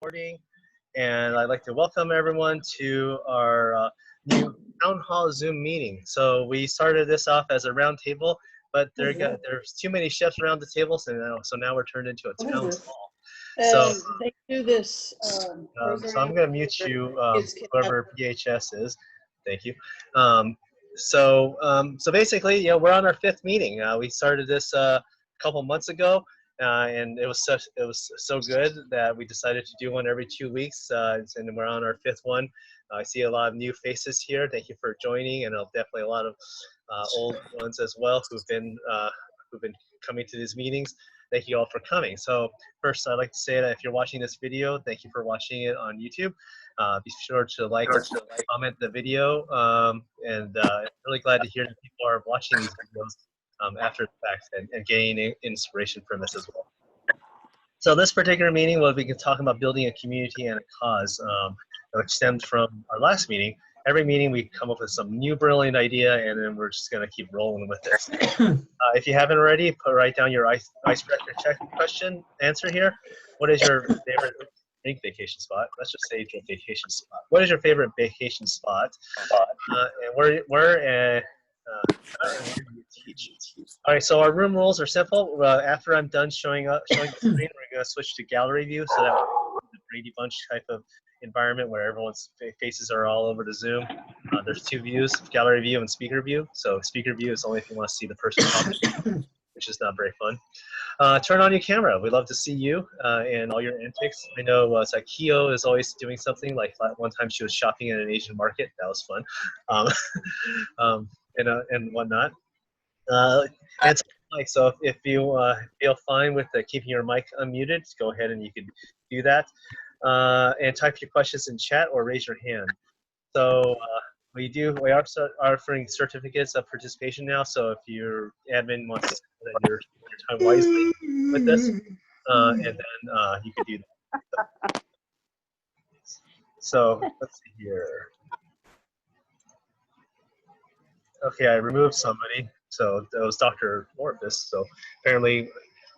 Recording, and I'd like to welcome everyone to our new town hall Zoom meeting. So we started this off as a round table, but there's too many chefs around the table, so now we're turned into a town hall. So, they do this. so I'm going to mute you, whoever PHS is. Thank you. So basically, we're on our fifth meeting. We started this a couple months ago. And it was so good that we decided to do one every 2 weeks, and we're on our fifth one. I see a lot of new faces here. Thank you for joining, and definitely a lot of old ones as well who've been coming to these meetings. Thank you all for coming. So first, I'd like to say that if you're watching this video, thank you for watching it on YouTube. Be sure to like, comment the video, and I'm really glad to hear that people are watching these videos after the fact and gaining inspiration from this as well. So this particular meeting, we'll be talking about building a community and a cause, which stemmed from our last meeting. Every meeting we come up with some new brilliant idea, and then we're just going to keep rolling with this. If you haven't already, write down your icebreaker check question answer here. What is your favorite vacation spot? Let's just say your vacation spot. What is your favorite vacation spot? And where you teach. All right, so our room rules are simple. After I'm done showing the screen, we're going to switch to gallery view, so that we're the Brady Bunch type of environment where everyone's faces are all over the Zoom. There's two views, gallery view and speaker view. So speaker view is only if you want to see the person talking, which is not very fun. Turn on your camera. We'd love to see you and all your antics. I know Kyo is always doing something. Like one time she was shopping at an Asian market. That was fun. And whatnot. And so if you feel fine with keeping your mic unmuted, go ahead and you can do that. And type your questions in chat or raise your hand. So we are offering certificates of participation now. So if your admin wants to spend your time wisely with this, and then you can do that. So let's see here. Okay, I removed somebody, so that was Dr. Morpheus. So apparently,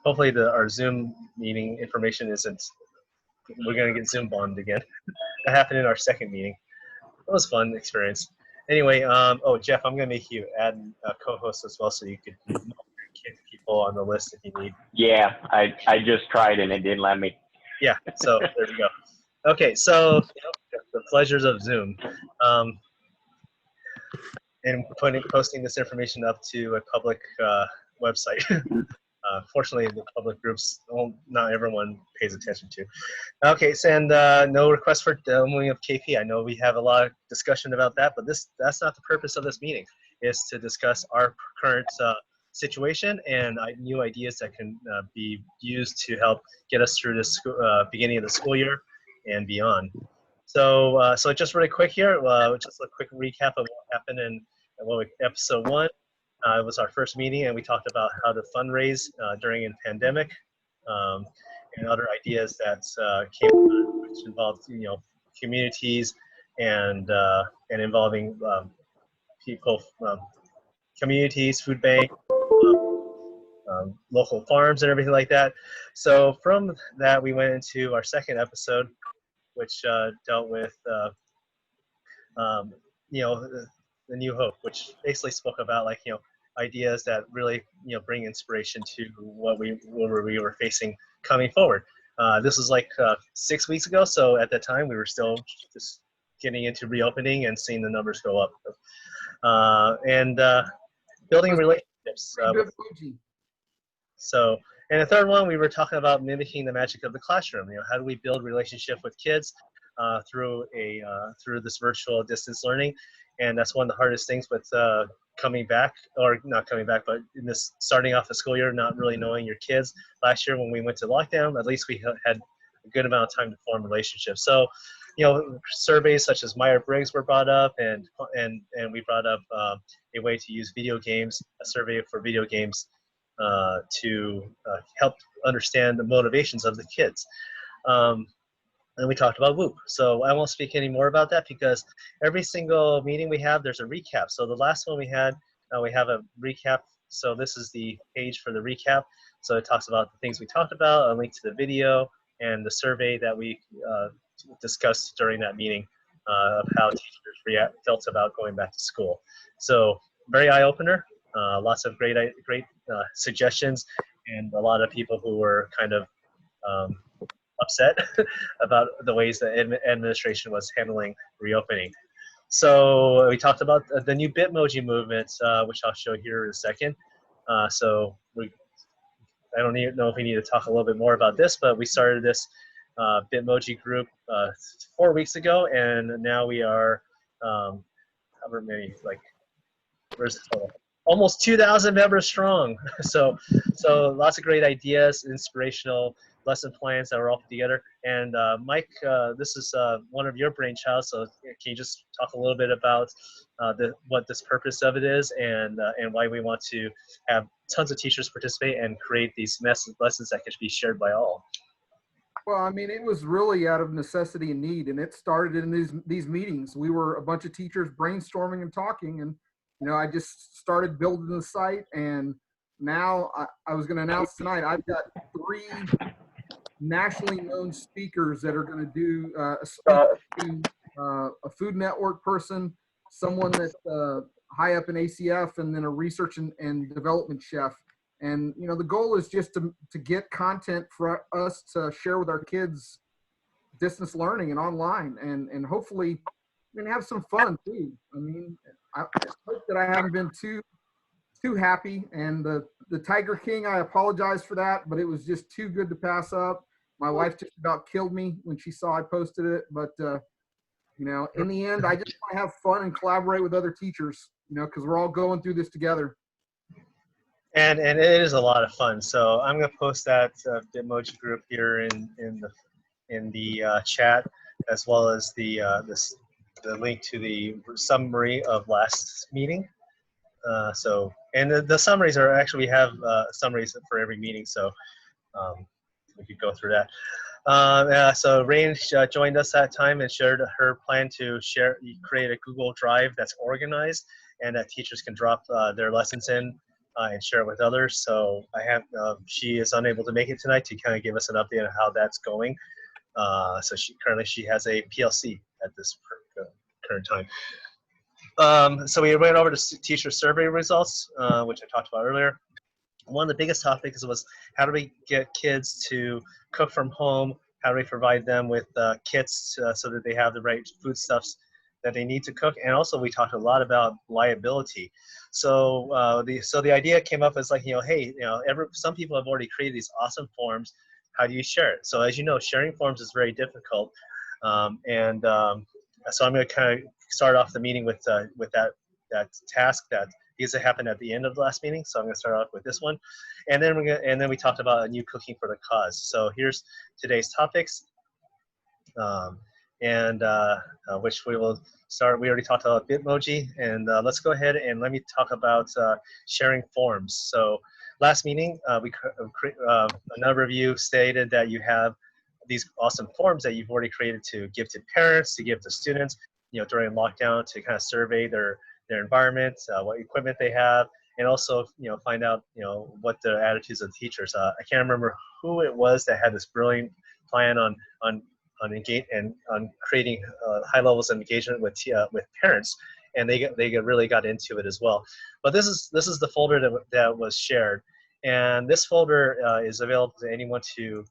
hopefully our Zoom meeting information isn't, we're gonna get Zoom bombed again. That happened in our second meeting. It was a fun experience. Anyway, oh, Jeff, I'm gonna make you add a co-host as well, so you could kick people on the list if you need. Yeah, I just tried and it didn't let me. Yeah, so there we go. Okay, so the pleasures of Zoom. And posting this information up to a public website. Fortunately, the public groups, not everyone pays attention to. Okay, so, and no request for demoing of KP. I know we have a lot of discussion about that, but that's not the purpose of this meeting. It's to discuss our current situation and new ideas that can be used to help get us through this beginning of the school year and beyond. So just really quick here, just a quick recap of what happened in episode 1. It was our first meeting, and we talked about how to fundraise during a pandemic, and other ideas that came, which involved communities and involving people, communities, food bank, local farms, and everything like that. So from that, we went into our second episode, which dealt with the New Hope, which basically spoke about ideas that really bring inspiration to what we were facing coming forward. This was like 6 weeks ago, so at that time we were still just getting into reopening and seeing the numbers go up, and building relationships. And the third one, we were talking about mimicking the magic of the classroom. How do we build relationship with kids through this virtual distance learning? And that's one of the hardest things with coming back, or not coming back, but in this starting off the school year, not really knowing your kids. Last year when we went to lockdown, at least we had a good amount of time to form relationships. So, surveys such as Myers-Briggs were brought up, and we brought up a way to use video games, a survey for video games, to help understand the motivations of the kids. And we talked about WHOOP. So I won't speak any more about that because every single meeting we have, there's a recap. So the last one we had, we have a recap. So this is the page for the recap. So it talks about the things we talked about, a link to the video, and the survey that we discussed during that meeting of how teachers felt about going back to school. So very eye-opener, lots of great suggestions, and a lot of people who were kind of upset about the ways that administration was handling reopening. So we talked about the new Bitmoji movement, which I'll show here in a second. I don't even know if we need to talk a little bit more about this, but we started this Bitmoji group 4 weeks ago, and now we are, however many, like, where's the total? Almost 2,000 members strong. So lots of great ideas, inspirational lesson plans that were all put together. And Mike, this is one of your brainchilds, so can you just talk a little bit about what this purpose of it is, and why we want to have tons of teachers participate and create these lessons that can be shared by all? Well, I mean, it was really out of necessity and need, and it started in these meetings. We were a bunch of teachers brainstorming and talking, and I just started building the site, and now I was going to announce tonight I've got 3 nationally known speakers that are going to do a Food Network person, someone that's high up in ACF, and then a research and development chef. And the goal is just to get content for us to share with our kids, distance learning and online, and hopefully we're gonna have some fun too. I mean, I hope that I haven't been too happy. And the Tiger King, I apologize for that, but it was just too good to pass up. My wife just about killed me when she saw I posted it, but in the end, I just want to have fun and collaborate with other teachers, because we're all going through this together. And it is a lot of fun. So I'm going to post that Bitmoji group here in the chat, as well as the link to the summary of last meeting. And the summaries are actually, we have summaries for every meeting, so we could go through that. So Rain joined us that time and shared her plan to create a Google Drive that's organized and that teachers can drop their lessons in and share it with others. So she is unable to make it tonight to kind of give us an update on how that's going. So currently she has a PLC at this current time. So we went over to teacher survey results, which I talked about earlier. One of the biggest topics was how do we get kids to cook from home? How do we provide them with kits so that they have the right foodstuffs that they need to cook? And also we talked a lot about liability. So the idea came up as like, hey, some people have already created these awesome forms. How do you share it? So as you know, sharing forms is very difficult. So I'm going to kind of start off the meeting with that task because it happened at the end of the last meeting. So I'm going to start off with this one, and then we talked about a new cooking for the cause. So here's today's topics, which we will start. We already talked about Bitmoji, and let's go ahead and let me talk about sharing forms. So last meeting, a number of you stated that you have these awesome forms that you've already created to give to parents, to give to students, during lockdown, to kind of survey their environment, what equipment they have, and also, find out, what the attitudes of the teachers. I can't remember who it was that had this brilliant plan on creating high levels of engagement with parents, and they really got into it as well. But this is the folder that was shared, and this folder is available to anyone to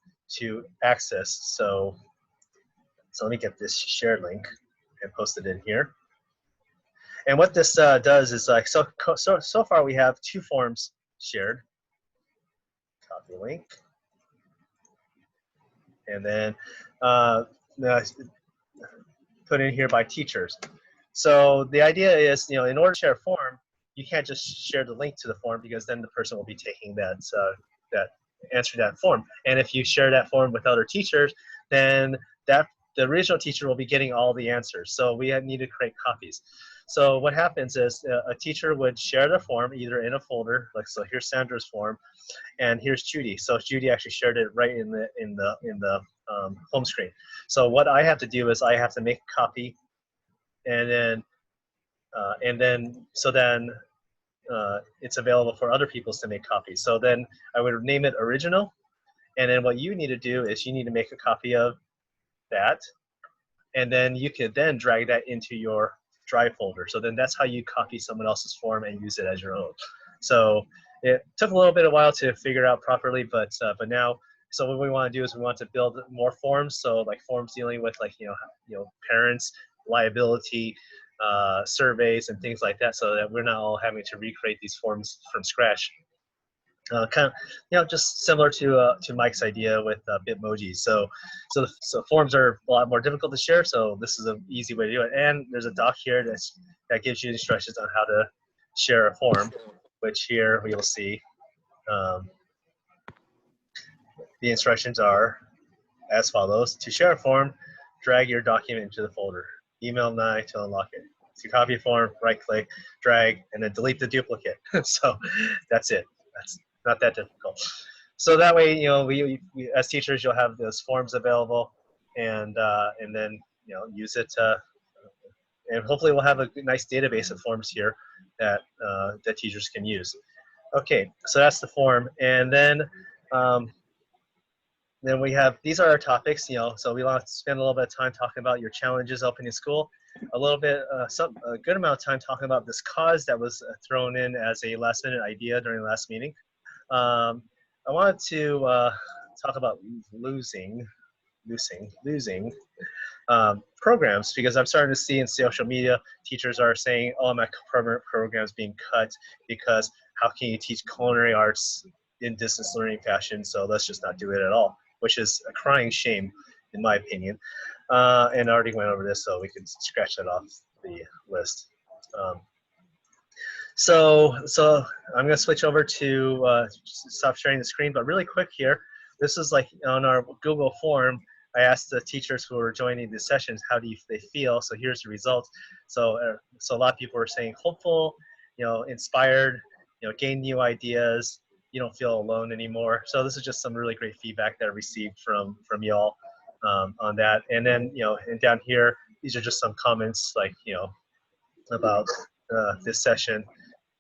access. So let me get this shared link and post it in here. And what this does is like, so far we have 2 forms shared. Copy link. And then put in here by teachers. So the idea is, in order to share a form, you can't just share the link to the form, because then the person will be taking answering that form. And if you share that form with other teachers, then the original teacher will be getting all the answers. So we need to create copies. So what happens is a teacher would share the form either in a folder, like, so here's Sandra's form, and here's Judy. So Judy actually shared it right in the home screen. So what I have to do is I have to make a copy, and then it's available for other people to make copies. So then I would name it original, And then what you need to do is you need to make a copy of that, and then you could then drag that into your Drive folder. So then that's how you copy someone else's form and use it as your own. So it took a little bit of a while to figure out properly, but now, so what we want to do is we want to build more forms. So like forms dealing with like parents, liability, surveys, and things like that, so that we're not all having to recreate these forms from scratch. Kind of, just similar to Mike's idea with Bitmoji. So forms are a lot more difficult to share. So this is an easy way to do it. And there's a doc here that gives you instructions on how to share a form, which here we will see. The instructions are as follows: to share a form, drag your document into the folder. Email Nye to unlock it. To copy a form, right-click, drag, and then delete the duplicate. So that's it. That's not that difficult. So that way, we as teachers, you'll have those forms available, and then use it. And hopefully, we'll have a nice database of forms here that that teachers can use. Okay, so that's the form, and then we have, these are our topics. So we want to spend a little bit of time talking about your challenges opening school, a little bit, a good amount of time talking about this cause that was thrown in as a last-minute idea during the last meeting. I wanted to talk about losing programs, because I'm starting to see in social media teachers are saying, "Oh, my program is being cut because how can you teach culinary arts in distance learning fashion? So let's just not do it at all," which is a crying shame, in my opinion. And I already went over this, so we can scratch that off the list. So I'm going to switch over to stop sharing the screen, but really quick here. This is like on our Google form. I asked the teachers who were joining the sessions, how do they feel? So here's the results. So a lot of people were saying hopeful, inspired, gain new ideas. You don't feel alone anymore. So this is just some really great feedback that I received from y'all on that. And then, and down here, these are just some comments like, about this session.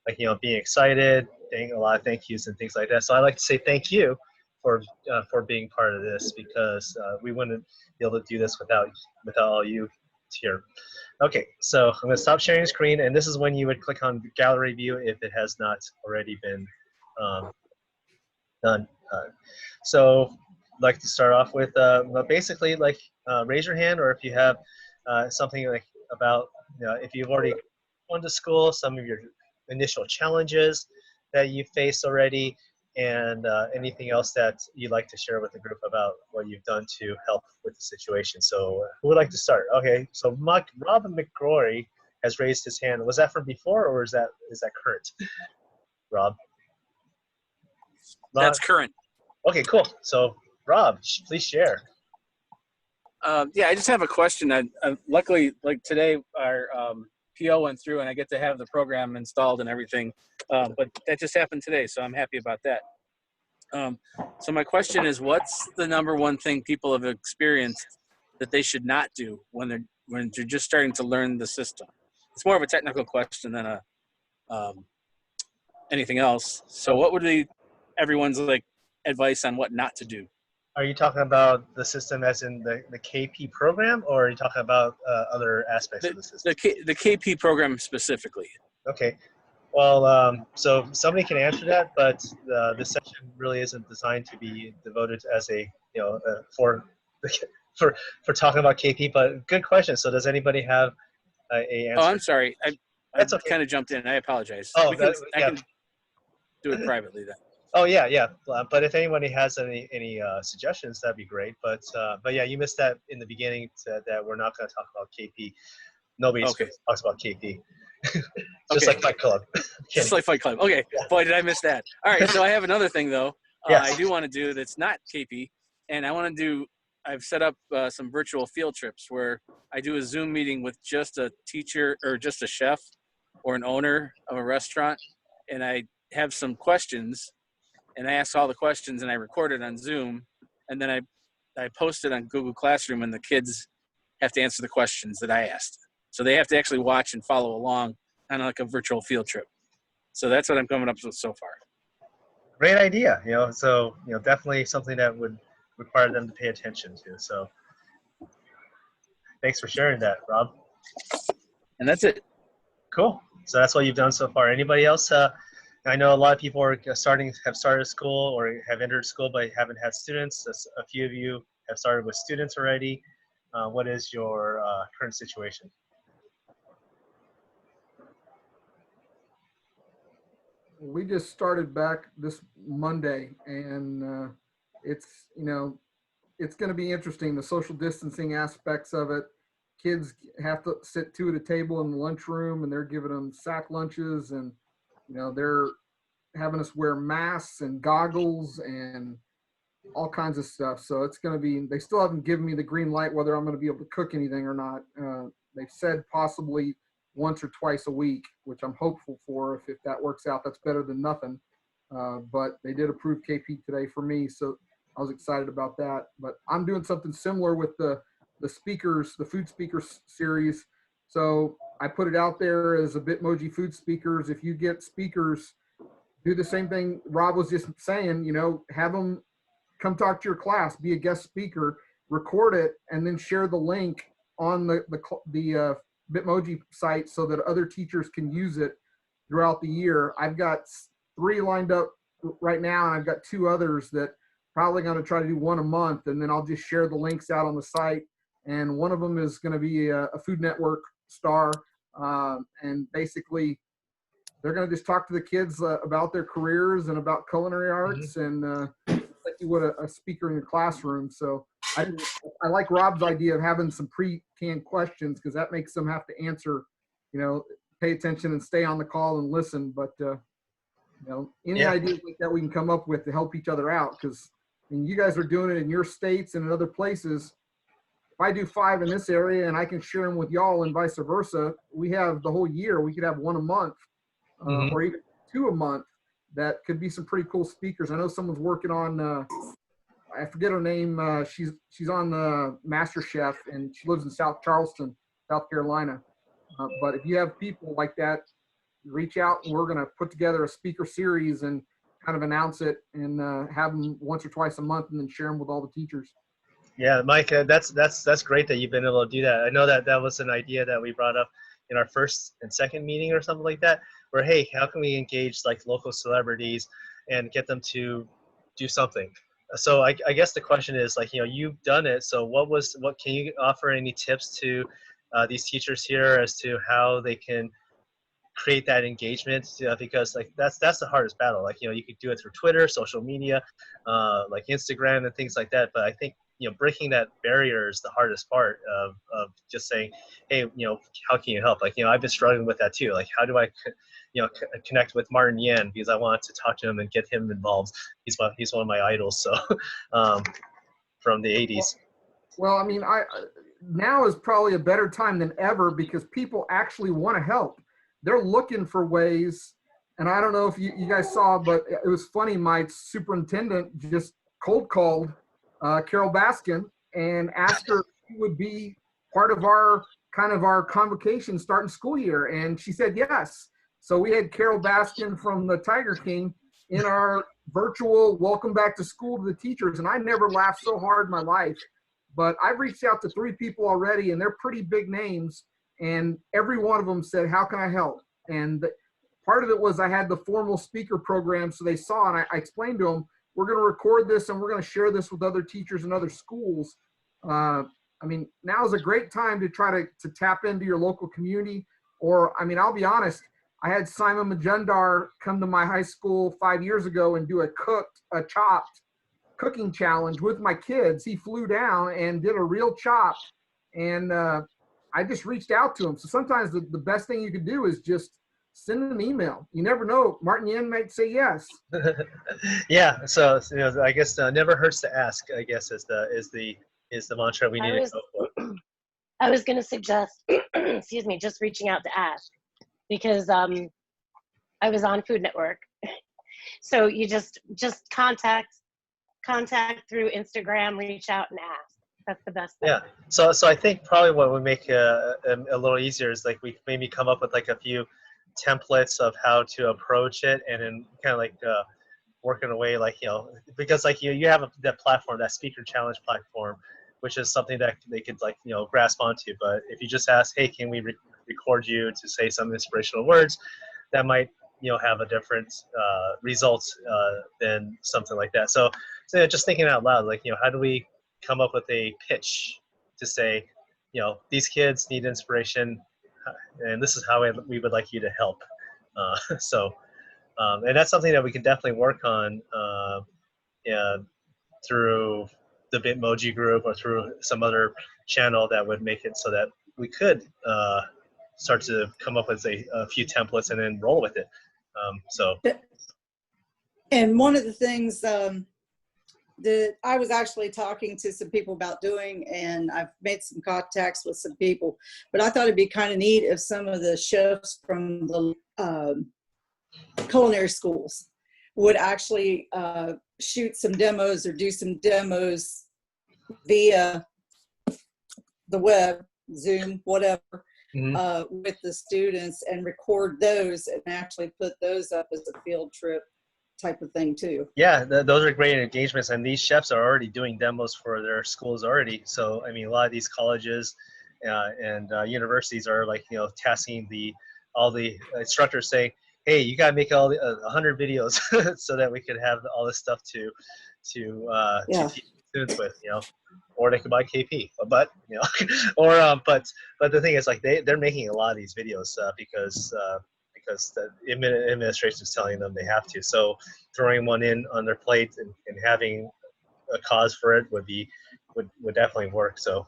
Like, being excited, a lot of thank yous and things like that. So I like to say thank you for being part of this, because we wouldn't be able to do this without all you here. Okay, so I'm going to stop sharing the screen, and this is when you would click on gallery view if it has not already been done. So I'd like to start off with basically raise your hand, or if you have something like about if you've already gone to school, some of your initial challenges that you faced already, and anything else that you'd like to share with the group about what you've done to help with the situation. So who would like to start? Okay, so Rob McCrory has raised his hand. Was that from before, or is that current? Rob? That's current. Okay, cool. So Rob, please share. Yeah, I just have a question. Luckily, like today, our PO went through, and I get to have the program installed and everything. But that just happened today, so I'm happy about that. So my question is, what's the number one thing people have experienced that they should not do when they're just starting to learn the system? It's more of a technical question than anything else. So what would be everyone's advice on what not to do? Are you talking about the system as in the KP program, or are you talking about other aspects of the system? The KP program specifically. Okay. Well, so somebody can answer that, but this session really isn't designed to be devoted as a, for talking about KP, but good question. So does anybody have a answer? Oh, I'm sorry. I okay. kind of jumped in. I apologize. Oh, I can do it privately then. Oh yeah. But if anybody has any suggestions, that'd be great. But yeah, you missed that in the beginning. That we're not going to talk about KP. Nobody talks about KP. Just like Fight Club. Just like Fight Club. Okay. Yeah. Boy, did I miss that. All right. So I have another thing though. Yes. I do want to do that's not KP, and I want to do. I've set up some virtual field trips where I do a Zoom meeting with just a teacher or just a chef or an owner of a restaurant, and I have some questions. And I ask all the questions, and I record it on Zoom, and then I post it on Google Classroom, and the kids have to answer the questions that I asked. So they have to actually watch and follow along on like a virtual field trip. So that's what I'm coming up with so far. Great idea. So definitely something that would require them to pay attention to. So thanks for sharing that, Rob. And that's it. Cool. So that's what you've done so far. Anybody else? I know a lot of people have started school or have entered school but haven't had students. A few of you have started with students already. What is your current situation? We just started back this Monday, and it's it's going to be interesting. The social distancing aspects of it. Kids have to sit two at a table in the lunchroom, and they're giving them sack lunches, and they're having us wear masks and goggles and all kinds of stuff. So it's going to be. They still haven't given me the green light whether I'm going to be able to cook anything or not. They've said possibly once or twice a week, which I'm hopeful for. If that works out, that's better than nothing. But they did approve KP today for me, so I was excited about that. But I'm doing something similar with the speakers, the food speakers series. So I put it out there as a Bitmoji food speakers. If you get speakers, do the same thing Rob was just saying, have them come talk to your class, be a guest speaker, record it, and then share the link on the Bitmoji site so that other teachers can use it throughout the year. I've got 3 lined up right now, and I've got 2 others that probably going to try to do one a month, and then I'll just share the links out on the site. And one of them is going to be a Food Network star, and basically they're going to just talk to the kids about their careers and about culinary arts, and like you would a speaker in your classroom. So I like Rob's idea of having some pre-canned questions, because that makes them have to answer, pay attention and stay on the call and listen. But any ideas like that we can come up with to help each other out, because you guys are doing it in your states and in other places. If I do 5 in this area and I can share them with y'all and vice versa, we have the whole year. We could have 1 a month, or even 2 a month. That could be some pretty cool speakers. I know someone's working on, I forget her name. She's on Master Chef, and she lives in South Charleston, South Carolina. But if you have people like that, reach out, and we're going to put together a speaker series and kind of announce it, and have them once or twice a month, and then share them with all the teachers. Yeah, Mike, that's great that you've been able to do that. I know that was an idea that we brought up in our first and second meeting or something like that, where, hey, how can we engage like local celebrities and get them to do something? So I guess the question is, like, you've done it. So what can you offer any tips to these teachers here as to how they can create that engagement? Because like that's the hardest battle. Like, you could do it through Twitter, social media, like Instagram and things like that. But I think breaking that barrier is the hardest part of just saying, hey, how can you help? Like, I've been struggling with that too. Like, how do I connect with Martin Yan, because I want to talk to him and get him involved. He's one of my idols. So from the 80s. Well, I mean, now is probably a better time than ever, because people actually want to help. They're looking for ways. And I don't know if you guys saw, but it was funny. My superintendent just cold called Carol Baskin and asked her if she would be part of our convocation starting school year. And she said yes. So we had Carol Baskin from the Tiger King in our virtual welcome back to school to the teachers. And I never laughed so hard in my life. But I've reached out to 3 people already, and they're pretty big names. And every one of them said, how can I help? And part of it was I had the formal speaker program, so they saw, and I explained to them, we're going to record this and we're going to share this with other teachers and other schools. I mean, now is a great time to try to tap into your local community. Or, I mean, I'll be honest, I had Simon Majumdar come to my high school 5 years ago and do a chopped cooking challenge with my kids. He flew down and did a real chopped, and I just reached out to him. So sometimes the best thing you can do is just send an email. You never know. Martin Yen might say yes. Yeah. So I guess never hurts to ask, I guess, is the mantra we need to go for. I was going to suggest, excuse me, just reaching out to ask, because I was on Food Network. So you just contact through Instagram, reach out and ask. That's the best thing. Yeah. So I think probably what would make a little easier is like we maybe come up with like a few templates of how to approach it, and then kind of like working away, like, because like you have that platform, that speaker challenge platform, which is something that they could, like, grasp onto. But if you just ask, hey, can we record you to say some inspirational words, that might have a different results than something like that. So just thinking out loud, like, how do we come up with a pitch to say, these kids need inspiration, and this is how we would like you to help. And that's something that we can definitely work on through the Bitmoji group or through some other channel that would make it so that we could start to come up with a few templates and then roll with it. And one of the things that I was actually talking to some people about doing, and I've made some contacts with some people, but I thought it'd be kind of neat if some of the chefs from the culinary schools would actually shoot some demos or do some demos via the web, Zoom, whatever, with the students, and record those and actually put those up as a field trip type of thing too. Yeah, those are great engagements, and these chefs are already doing demos for their schools already. So I mean, a lot of these colleges and universities are, like, tasking all the instructors, saying, hey, you gotta make all 100 videos so that we could have all this stuff to teach students with, or they could buy KP, but or but the thing is, like, they're making a lot of these videos because the administration is telling them they have to. So throwing one in on their plate and having a cause for it would definitely work. So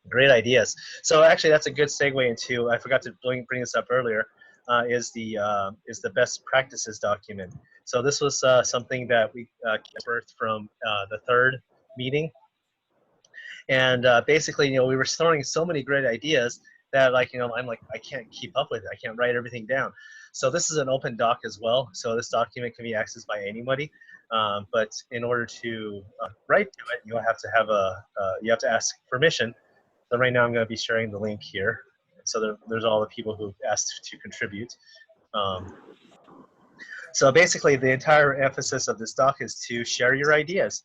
great ideas. So actually, that's a good segue into, I forgot to bring this up earlier, is the best practices document. So this was something that we birthed from the third meeting. And basically, we were throwing so many great ideas that, like, I'm like, I can't keep up with it. I can't write everything down. So this is an open doc as well. So this document can be accessed by anybody. But in order to write to it, you have to ask permission. So right now I'm going to be sharing the link here. So there's all the people who asked to contribute. So basically, the entire emphasis of this doc is to share your ideas.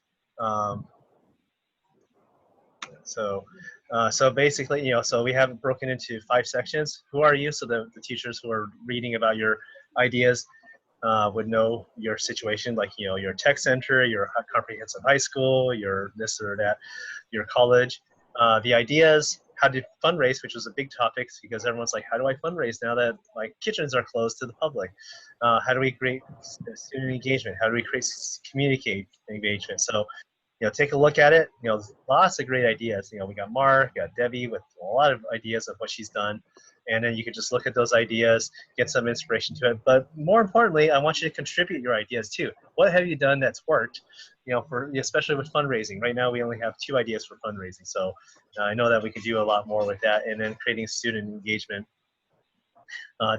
So basically, so we have it broken into 5 sections. Who are you? So the teachers who are reading about your ideas would know your situation, like, your tech center, your comprehensive high school, your this or that, your college. The ideas, how to fundraise, which was a big topic because everyone's like, how do I fundraise now that my kitchens are closed to the public? How do we create student engagement? How do we communicate engagement? So, take a look at it. Lots of great ideas. We got Mark, got Debbie with a lot of ideas of what she's done. And then you can just look at those ideas, get some inspiration to it. But more importantly, I want you to contribute your ideas too. What have you done that's worked? Especially with fundraising. Right now, we only have 2 ideas for fundraising. So I know that we could do a lot more with that. And then creating student engagement,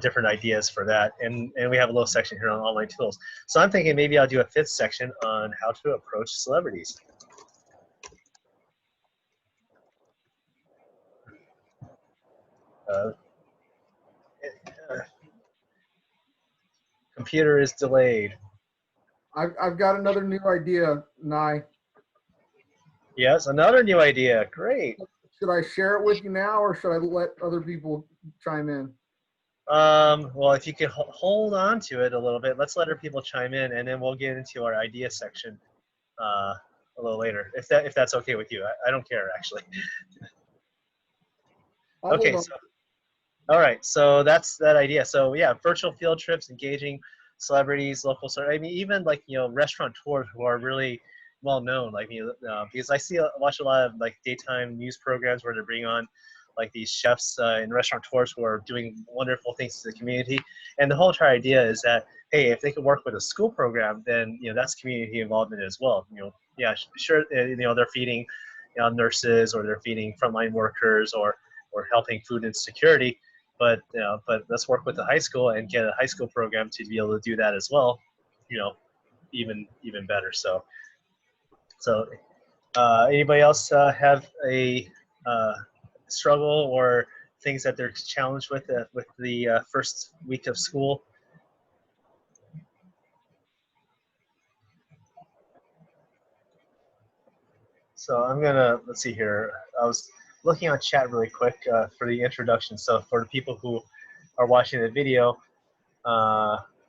different ideas for that. And we have a little section here on online tools. So I'm thinking maybe I'll do a 5th section on how to approach celebrities. Computer is delayed. I've got another new idea, Nye. Yes, another new idea. Great. Should I share it with you now, or should I let other people chime in? Well, if you could hold on to it a little bit, let's let our people chime in, and then we'll get into our idea section a little later, if that's okay with you. I don't care, actually. Okay. So, all right. So that's that idea. So yeah, virtual field trips, engaging celebrities, local. I mean, even like restaurateurs who are really well known, like because I watch a lot of like daytime news programs where they're bringing on like these chefs and restaurateurs who are doing wonderful things to the community. And the whole entire idea is that, hey, if they could work with a school program, then that's community involvement as well. Yeah, sure, they're feeding nurses, or they're feeding frontline workers, or helping food insecurity. But let's work with the high school and get a high school program to be able to do that as well. Even better. So anybody else have a struggle or things that they're challenged with the first week of school? So I'm gonna, let's see here. I was looking on chat really quick for the introduction. So for the people who are watching the video,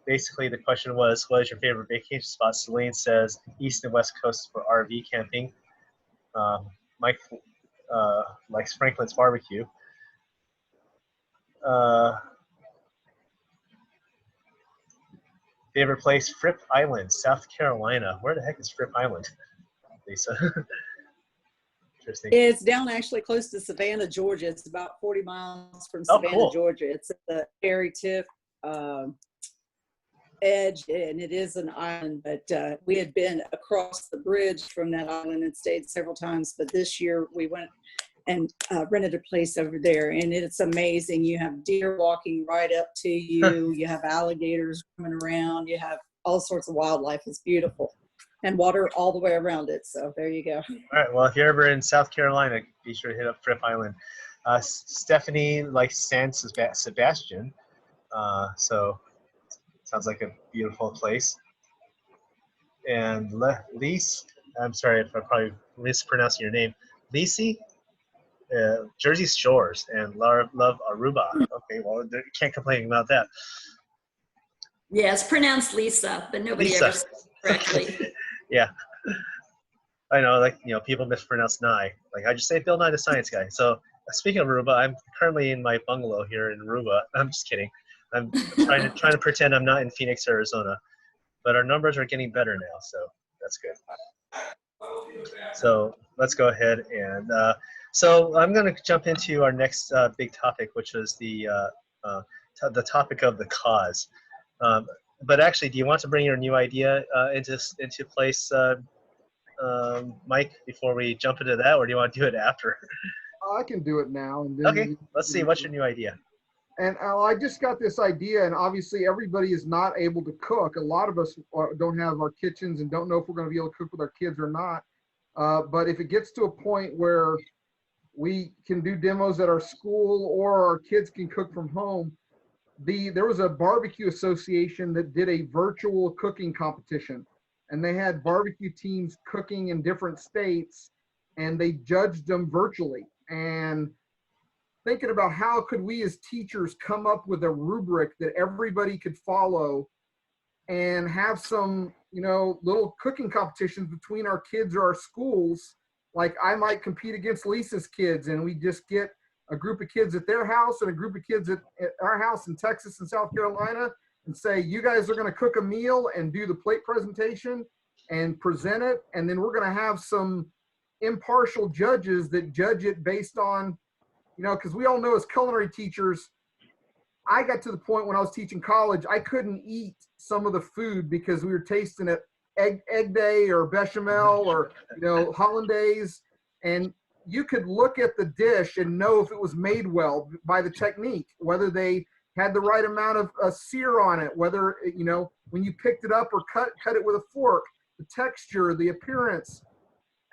basically the question was, what is your favorite vacation spot? Celine says East and West Coast for RV camping. Mike likes Franklin's barbecue. Favorite place, Fripp Island, South Carolina. Where the heck is Fripp Island, Lisa? Interesting. It's down actually close to Savannah, Georgia. It's about 40 miles from Oh, Savannah, cool. Georgia. It's at the cherry tip edge, and it is an island, but we had been across the bridge from that island and stayed several times. But this year we went and rented a place over there, and it's amazing. You have deer walking right up to you. You have alligators running around. You have all sorts of wildlife. It's beautiful. And water all the way around it. So there you go. All right. Well, if you're ever in South Carolina, be sure to hit up Fripp Island. Stephanie likes San Sebastian. So sounds like a beautiful place. And Lise, I'm sorry if I probably mispronouncing your name. Lisi, Jersey Shores, and love Aruba. Okay, well, can't complain about that. Yeah, it's pronounced Lisa, but nobody Lisa. ever says it correctly. Yeah. I know, like, people mispronounce Nye. Like, I just say Bill Nye the Science Guy. So, speaking of Aruba, I'm currently in my bungalow here in Aruba. I'm just kidding. I'm trying to pretend I'm not in Phoenix, Arizona. But our numbers are getting better now, so that's good. So, let's go ahead and so I'm going to jump into our next big topic, which was the topic of the cause. But actually, do you want to bring your new idea into place, Mike, before we jump into that, or do you want to do it after? I can do it now. And then Okay, let's see. What's your new idea? And I just got this idea, and obviously everybody is not able to cook. A lot of us don't have our kitchens and don't know if we're going to be able to cook with our kids or not. But if it gets to a point where we can do demos at our school or our kids can cook from home, there was a barbecue association that did a virtual cooking competition, and they had barbecue teams cooking in different states, and they judged them virtually. And thinking about how could we as teachers come up with a rubric that everybody could follow and have some, little cooking competitions between our kids or our schools. Like I might compete against Lisa's kids, and we just get a group of kids at their house and a group of kids at our house in Texas and South Carolina, and say, you guys are going to cook a meal and do the plate presentation and present it. And then we're going to have some impartial judges that judge it based on, because we all know as culinary teachers, I got to the point when I was teaching college, I couldn't eat some of the food because we were tasting it egg day or bechamel or, hollandaise. And you could look at the dish and know if it was made well by the technique, whether they had the right amount of sear on it, whether, when you picked it up or cut it with a fork, the texture, the appearance,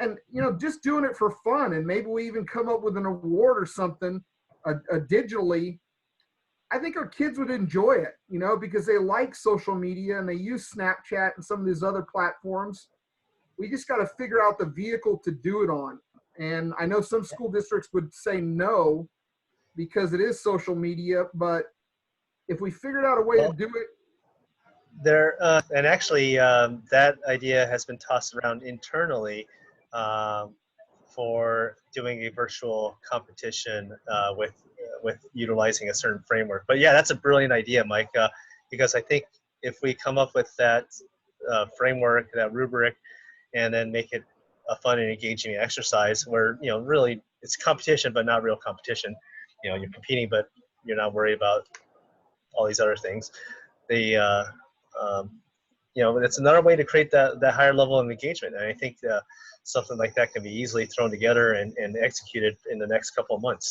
and, just doing it for fun. And maybe we even come up with an award or something digitally. I think our kids would enjoy it, because they like social media and they use Snapchat and some of these other platforms. We just got to figure out the vehicle to do it on. And I know some school districts would say no because it is social media, but if we figured out a way to do it. There, and actually that idea has been tossed around internally for doing a virtual competition with utilizing a certain framework. But yeah, that's a brilliant idea, Mike, because I think if we come up with that framework, that rubric, and then make it a fun and engaging exercise where, really it's competition, but not real competition. You're competing, but you're not worried about all these other things. It's another way to create that higher level of engagement. And I think something like that can be easily thrown together and executed in the next couple of months.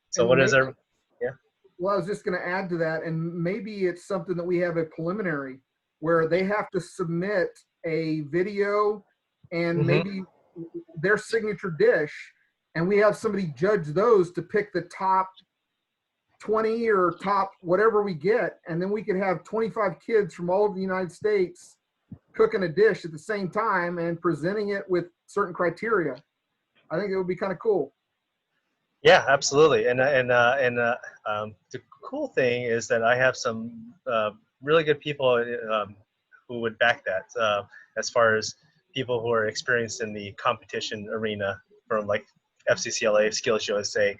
So what is there? Yeah. Well, I was just going to add to that, and maybe it's something that we have a preliminary where they have to submit a video and maybe their signature dish, and we have somebody judge those to pick the top 20 or top whatever we get, and then we could have 25 kids from all over the United States cooking a dish at the same time and presenting it with certain criteria. I think it would be kind of cool. Yeah, absolutely. The cool thing is that I have some really good people who would back that, as far as people who are experienced in the competition arena from like FCCLA, Skills USA,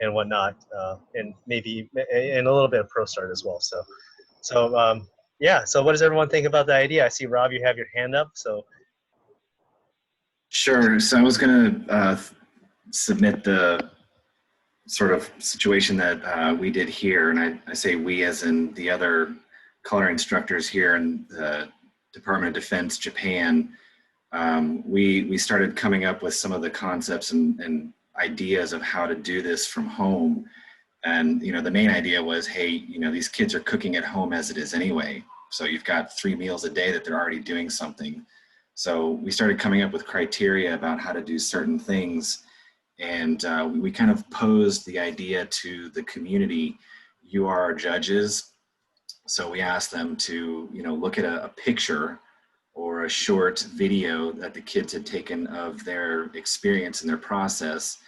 and whatnot, and maybe and a little bit of ProStart as well. Yeah. So what does everyone think about the idea? I see, Rob, you have your hand up. So Sure. So I was going to submit the sort of situation that we did here, and I say we as in the other color instructors here in the Department of Defense, Japan. We started coming up with some of the concepts and ideas of how to do this from home. And, you know, the main idea was, hey, you know, these kids are cooking at home as it is anyway. So you've got 3 meals a day that they're already doing something. So we started coming up with criteria about how to do certain things. And we kind of posed the idea to the community. You are our judges. So we asked them to, you know, look at a picture or a short video that the kids had taken of their experience and their process.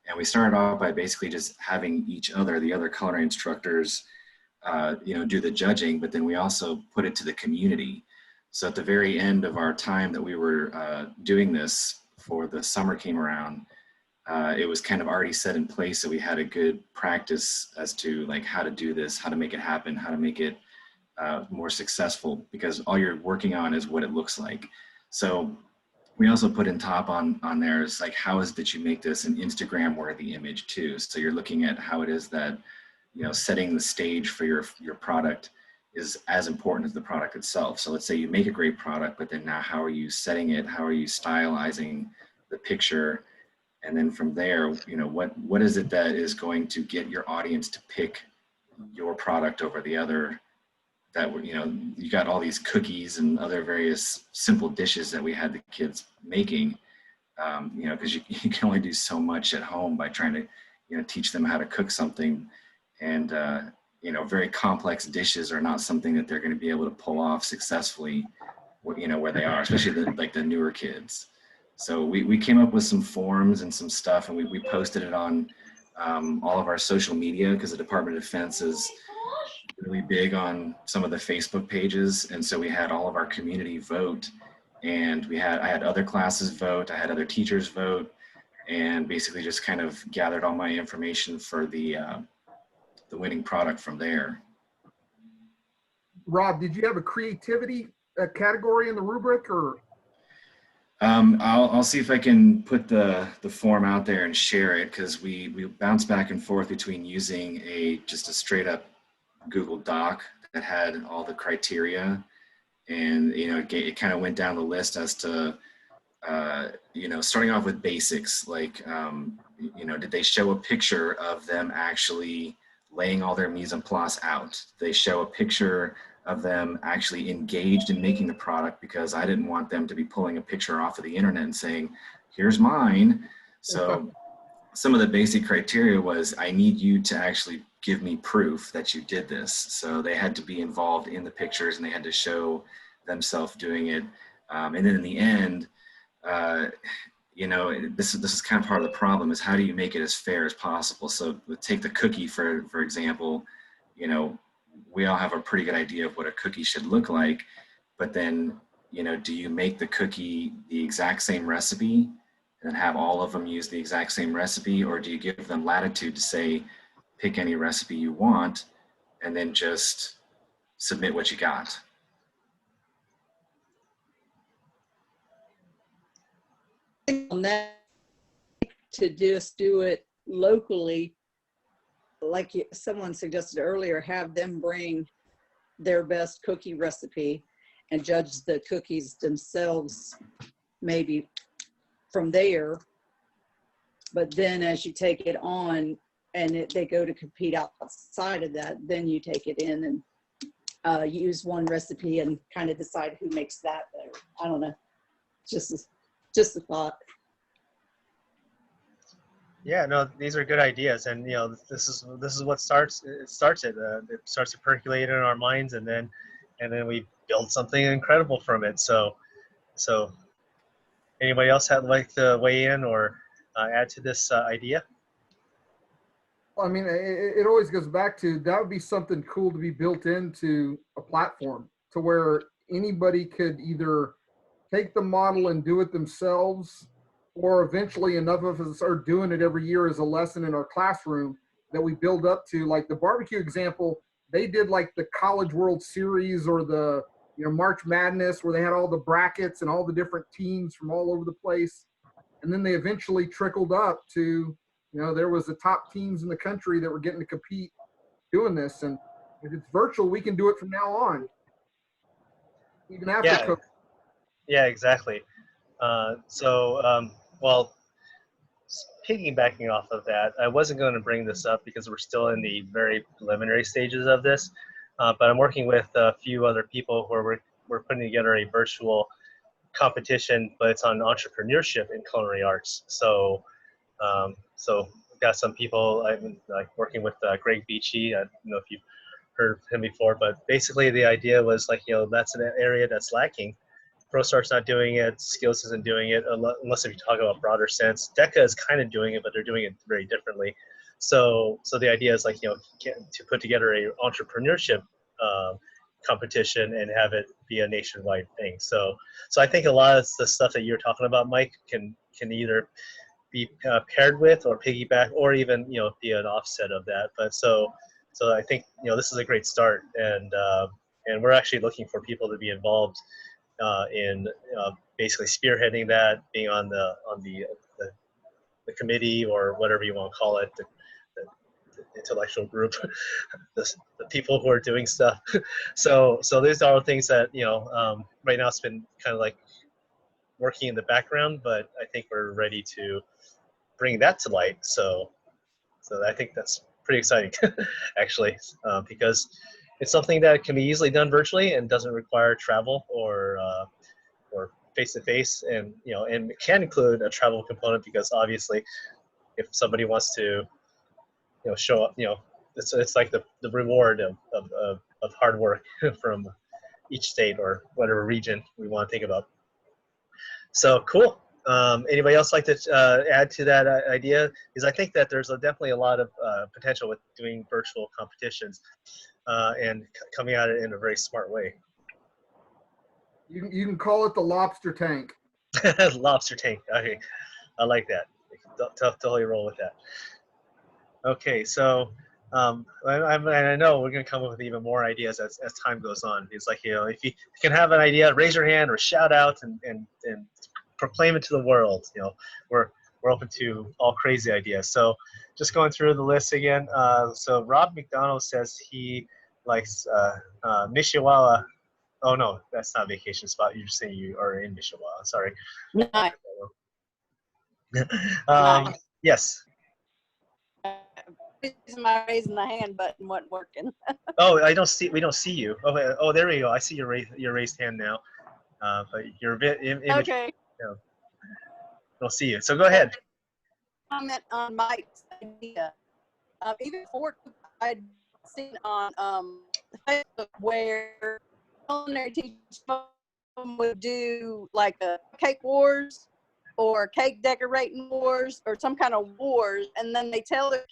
And we started off by basically just having each other, the other culinary instructors, you know, do the judging, but then we also put it to the community. So at the very end of our time that we were doing this, for the summer came around, it was kind of already set in place. So we had a good practice as to like how to do this, how to make it happen, how to make it more successful, because all you're working on is what it looks like. So we also put in top on there is like, how is that you make this an Instagram worthy image too? So you're looking at how it is that, you know, setting the stage for your product is as important as the product itself. So let's say you make a great product, but then now how are you setting it? How are you stylizing the picture? And then from there, you know, what is it that is going to get your audience to pick your product over the other? That were, you know, you got all these cookies and other various simple dishes that we had the kids making, you know, because you can only do so much at home by trying to, you know, teach them how to cook something. And, you know, very complex dishes are not something that they're going to be able to pull off successfully, you know, where they are, especially the newer kids. So we came up with some forums and some stuff, and we posted it on all of our social media, because the Department of Defense is really big on some of the Facebook pages. And so we had all of our community vote, and I had other classes vote, I had other teachers vote, and basically just kind of gathered all my information for the winning product from there. Rob, did you have a creativity category in the rubric, or? I'll see if I can put the form out there and share it, because we bounce back and forth between using just a straight up Google Doc that had all the criteria, and, you know, it kind of went down the list as to, you know, starting off with basics, like, you know, did they show a picture of them actually laying all their mise en place out? Did they show a picture of them actually engaged in making the product? Because I didn't want them to be pulling a picture off of the internet and saying, here's mine. So some of the basic criteria was, I need you to actually give me proof that you did this. So they had to be involved in the pictures, and they had to show themselves doing it. And then in the end, you know, this is kind of part of the problem, is how do you make it as fair as possible? So take the cookie, for example. You know, we all have a pretty good idea of what a cookie should look like, but then, you know, do you make the cookie the exact same recipe and have all of them use the exact same recipe, or do you give them latitude to say, pick any recipe you want and then just submit what you got? On that, to just do it locally, like someone suggested earlier, have them bring their best cookie recipe and judge the cookies themselves, maybe from there. But then as you take it on and they go to compete outside of that, then you take it in and use one recipe and kind of decide who makes that better. I don't know. Just a thought. yeah, no, these are good ideas, and, you know, this is what starts it starts to percolate in our minds, and then we build something incredible from it. So anybody else like to weigh in, or add to this idea? I mean, it always goes back to that would be something cool to be built into a platform to where anybody could either take the model and do it themselves, or eventually enough of us are doing it every year as a lesson in our classroom that we build up to. Like the barbecue example, they did like the College World Series or the March Madness where they had all the brackets and all the different teams from all over the place. And then they eventually trickled up to, there was the top teams in the country that were getting to compete doing this. And if it's virtual, we can do it from now on, even after COVID. Yeah, exactly. Well, piggybacking off of that, I wasn't going to bring this up because we're still in the very preliminary stages of this, but I'm working with a few other people where we're putting together a virtual competition, but it's on entrepreneurship in culinary arts. So we've got some people. I've been working with Greg Beachy. I don't know if you've heard of him before, but basically the idea was that's an area that's lacking. ProStar's not doing it. Skills isn't doing it, unless if you talk about broader sense. DECA is kind of doing it, but they're doing it very differently. So the idea is to put together a entrepreneurship competition and have it be a nationwide thing. So I think a lot of the stuff that you're talking about, Mike, can either be paired with or piggyback, or even be an offset of that. But so I think this is a great start, and we're actually looking for people to be involved in basically spearheading that, being on the committee or whatever you want to call it, the intellectual group, the people who are doing stuff. So these are all things that right now it's been kind of like working in the background, but I think we're ready to bring that to light. So I think that's pretty exciting, actually, because it's something that can be easily done virtually and doesn't require travel or face-to-face, and and it can include a travel component, because obviously if somebody wants to show up, it's like the reward of hard work from each state or whatever region we want to think about. So cool. Anybody else like to add to that idea? Because I think that there's definitely a lot of potential with doing virtual competitions and coming at it in a very smart way. You can call it the lobster tank. Lobster tank. Okay, I like that. Totally roll with that. Okay, so I know we're going to come up with even more ideas as time goes on. It's like, if you can have an idea, raise your hand or shout out and proclaim it to the world. We're open to all crazy ideas. So just going through the list again. So Rob McDonald says he likes Mishawala. Oh no, that's not a vacation spot. You're just saying you are in Mishawala. Sorry. Nice. Yes. My raising the hand button wasn't working. Oh, we don't see you. Oh, there we go. I see your raised hand now. But you're a bit Okay. Don't see you. So go ahead. Comment on Mike's idea. Even before I'd seen on Facebook where culinary teachers would do like a cake wars or cake decorating wars or some kind of wars, and then they tell their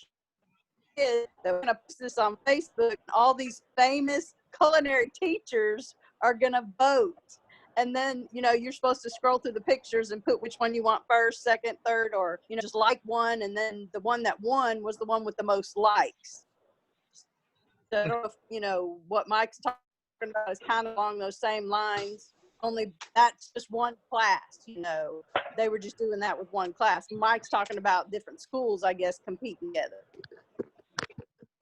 kids they're going to post this on Facebook, and all these famous culinary teachers are going to vote. And then, you're supposed to scroll through the pictures and put which one you want first, second, third, or, just like one. And then the one that won was the one with the most likes. So I don't know if, what Mike's talking about is kind of along those same lines, only that's just one class, They were just doing that with one class. Mike's talking about different schools, I guess, competing together.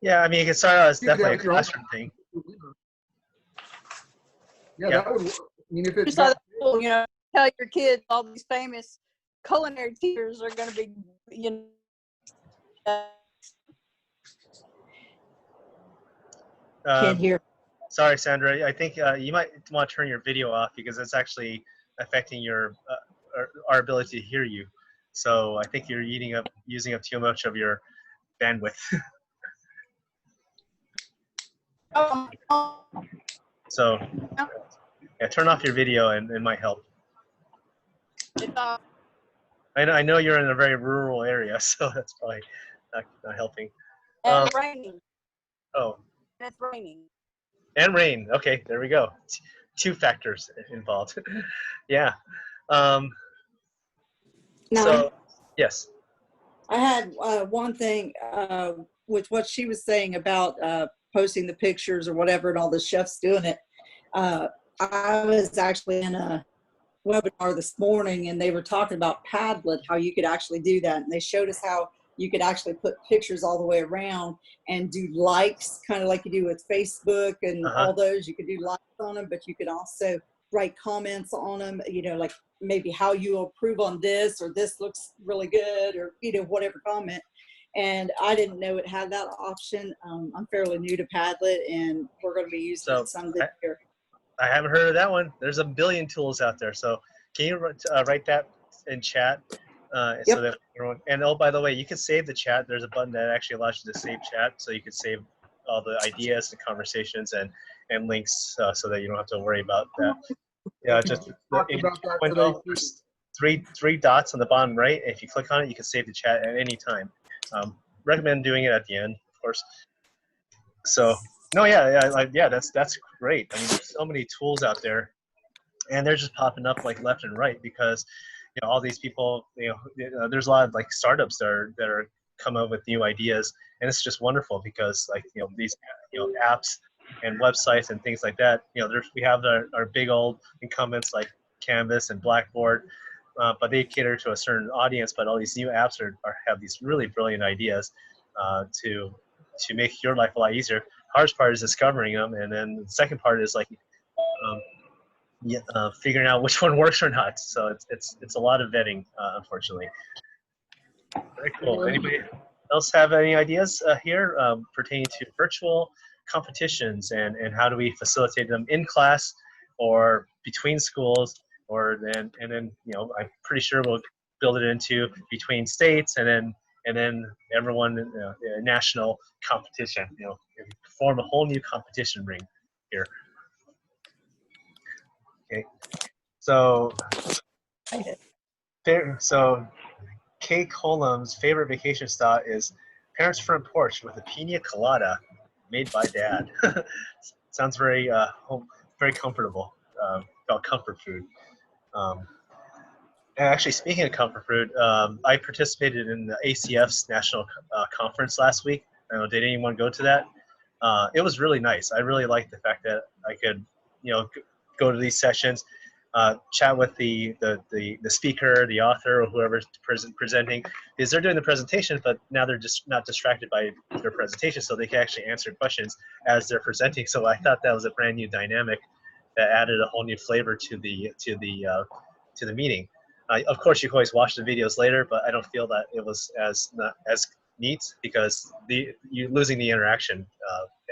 Yeah, I mean, you can start out as definitely a classroom thing. Yeah, that would work. I mean, if it's cool, tell your kids all these famous culinary teachers are going to be, Can't hear. Sorry, Sandra. I think you might want to turn your video off because it's actually affecting our ability to hear you. So I think you're using up too much of your bandwidth. So yeah, turn off your video and it might help. I know you're in a very rural area, so that's probably not helping. And it's raining. Oh. And it's raining. And rain. Okay, there we go. Two factors involved. Yeah. Um, Now, so, yes. I had one thing with what she was saying about posting the pictures or whatever, and all the chefs doing it. I was actually in a webinar this morning, and they were talking about Padlet, how you could actually do that. And they showed us how you could actually put pictures all the way around and do likes, kind of like you do with Facebook and all those. You could do likes on them, but you could also write comments on them, you know, like maybe how you approve on this, or this looks really good, or, you know, whatever comment. And I didn't know it had that option. I'm fairly new to Padlet, and we're going to be using it some this year. I haven't heard of that one. There's a billion tools out there. So can you write that in chat? So that everyone, and oh, by the way, you can save the chat. There's a button that actually allows you to save chat. So you can save all the ideas and conversations and links so that you don't have to worry about that. Yeah, just window, there's three dots on the bottom right. If you click on it, you can save the chat at any time. Recommend doing it at the end, of course. So no, yeah, that's great. I mean, there's so many tools out there, and they're just popping up like left and right because, you know, all these people, you know, there's a lot of like startups that are coming up with new ideas, and it's just wonderful because, like, you know, these, you know, apps and websites and things like that, you know, we have our big old incumbents like Canvas and Blackboard, but they cater to a certain audience. But all these new apps have these really brilliant ideas to make your life a lot easier. Hardest part is discovering them, and then the second part is like figuring out which one works or not. So it's a lot of vetting, unfortunately. Very cool. Anybody else have any ideas here pertaining to virtual competitions and how do we facilitate them in class or between schools, or then you know, I'm pretty sure we'll build it into between states and then everyone national competition. You know, form a whole new competition ring here. Okay, so Kay Colum's favorite vacation stop is parents' front porch with a pina colada made by dad. Sounds very very comfortable. About comfort food. And actually, speaking of comfort food, I participated in the ACF's national conference last week. I don't know, did anyone go to that? It was really nice. I really liked the fact that I could, you know, go to these sessions, chat with the speaker, the author, or whoever's presenting, because they're doing the presentation, but now they're just not distracted by their presentation, so they can actually answer questions as they're presenting. So I thought that was a brand new dynamic that added a whole new flavor to the meeting. Of course, you can always watch the videos later, but I don't feel that it was as neat because you losing the interaction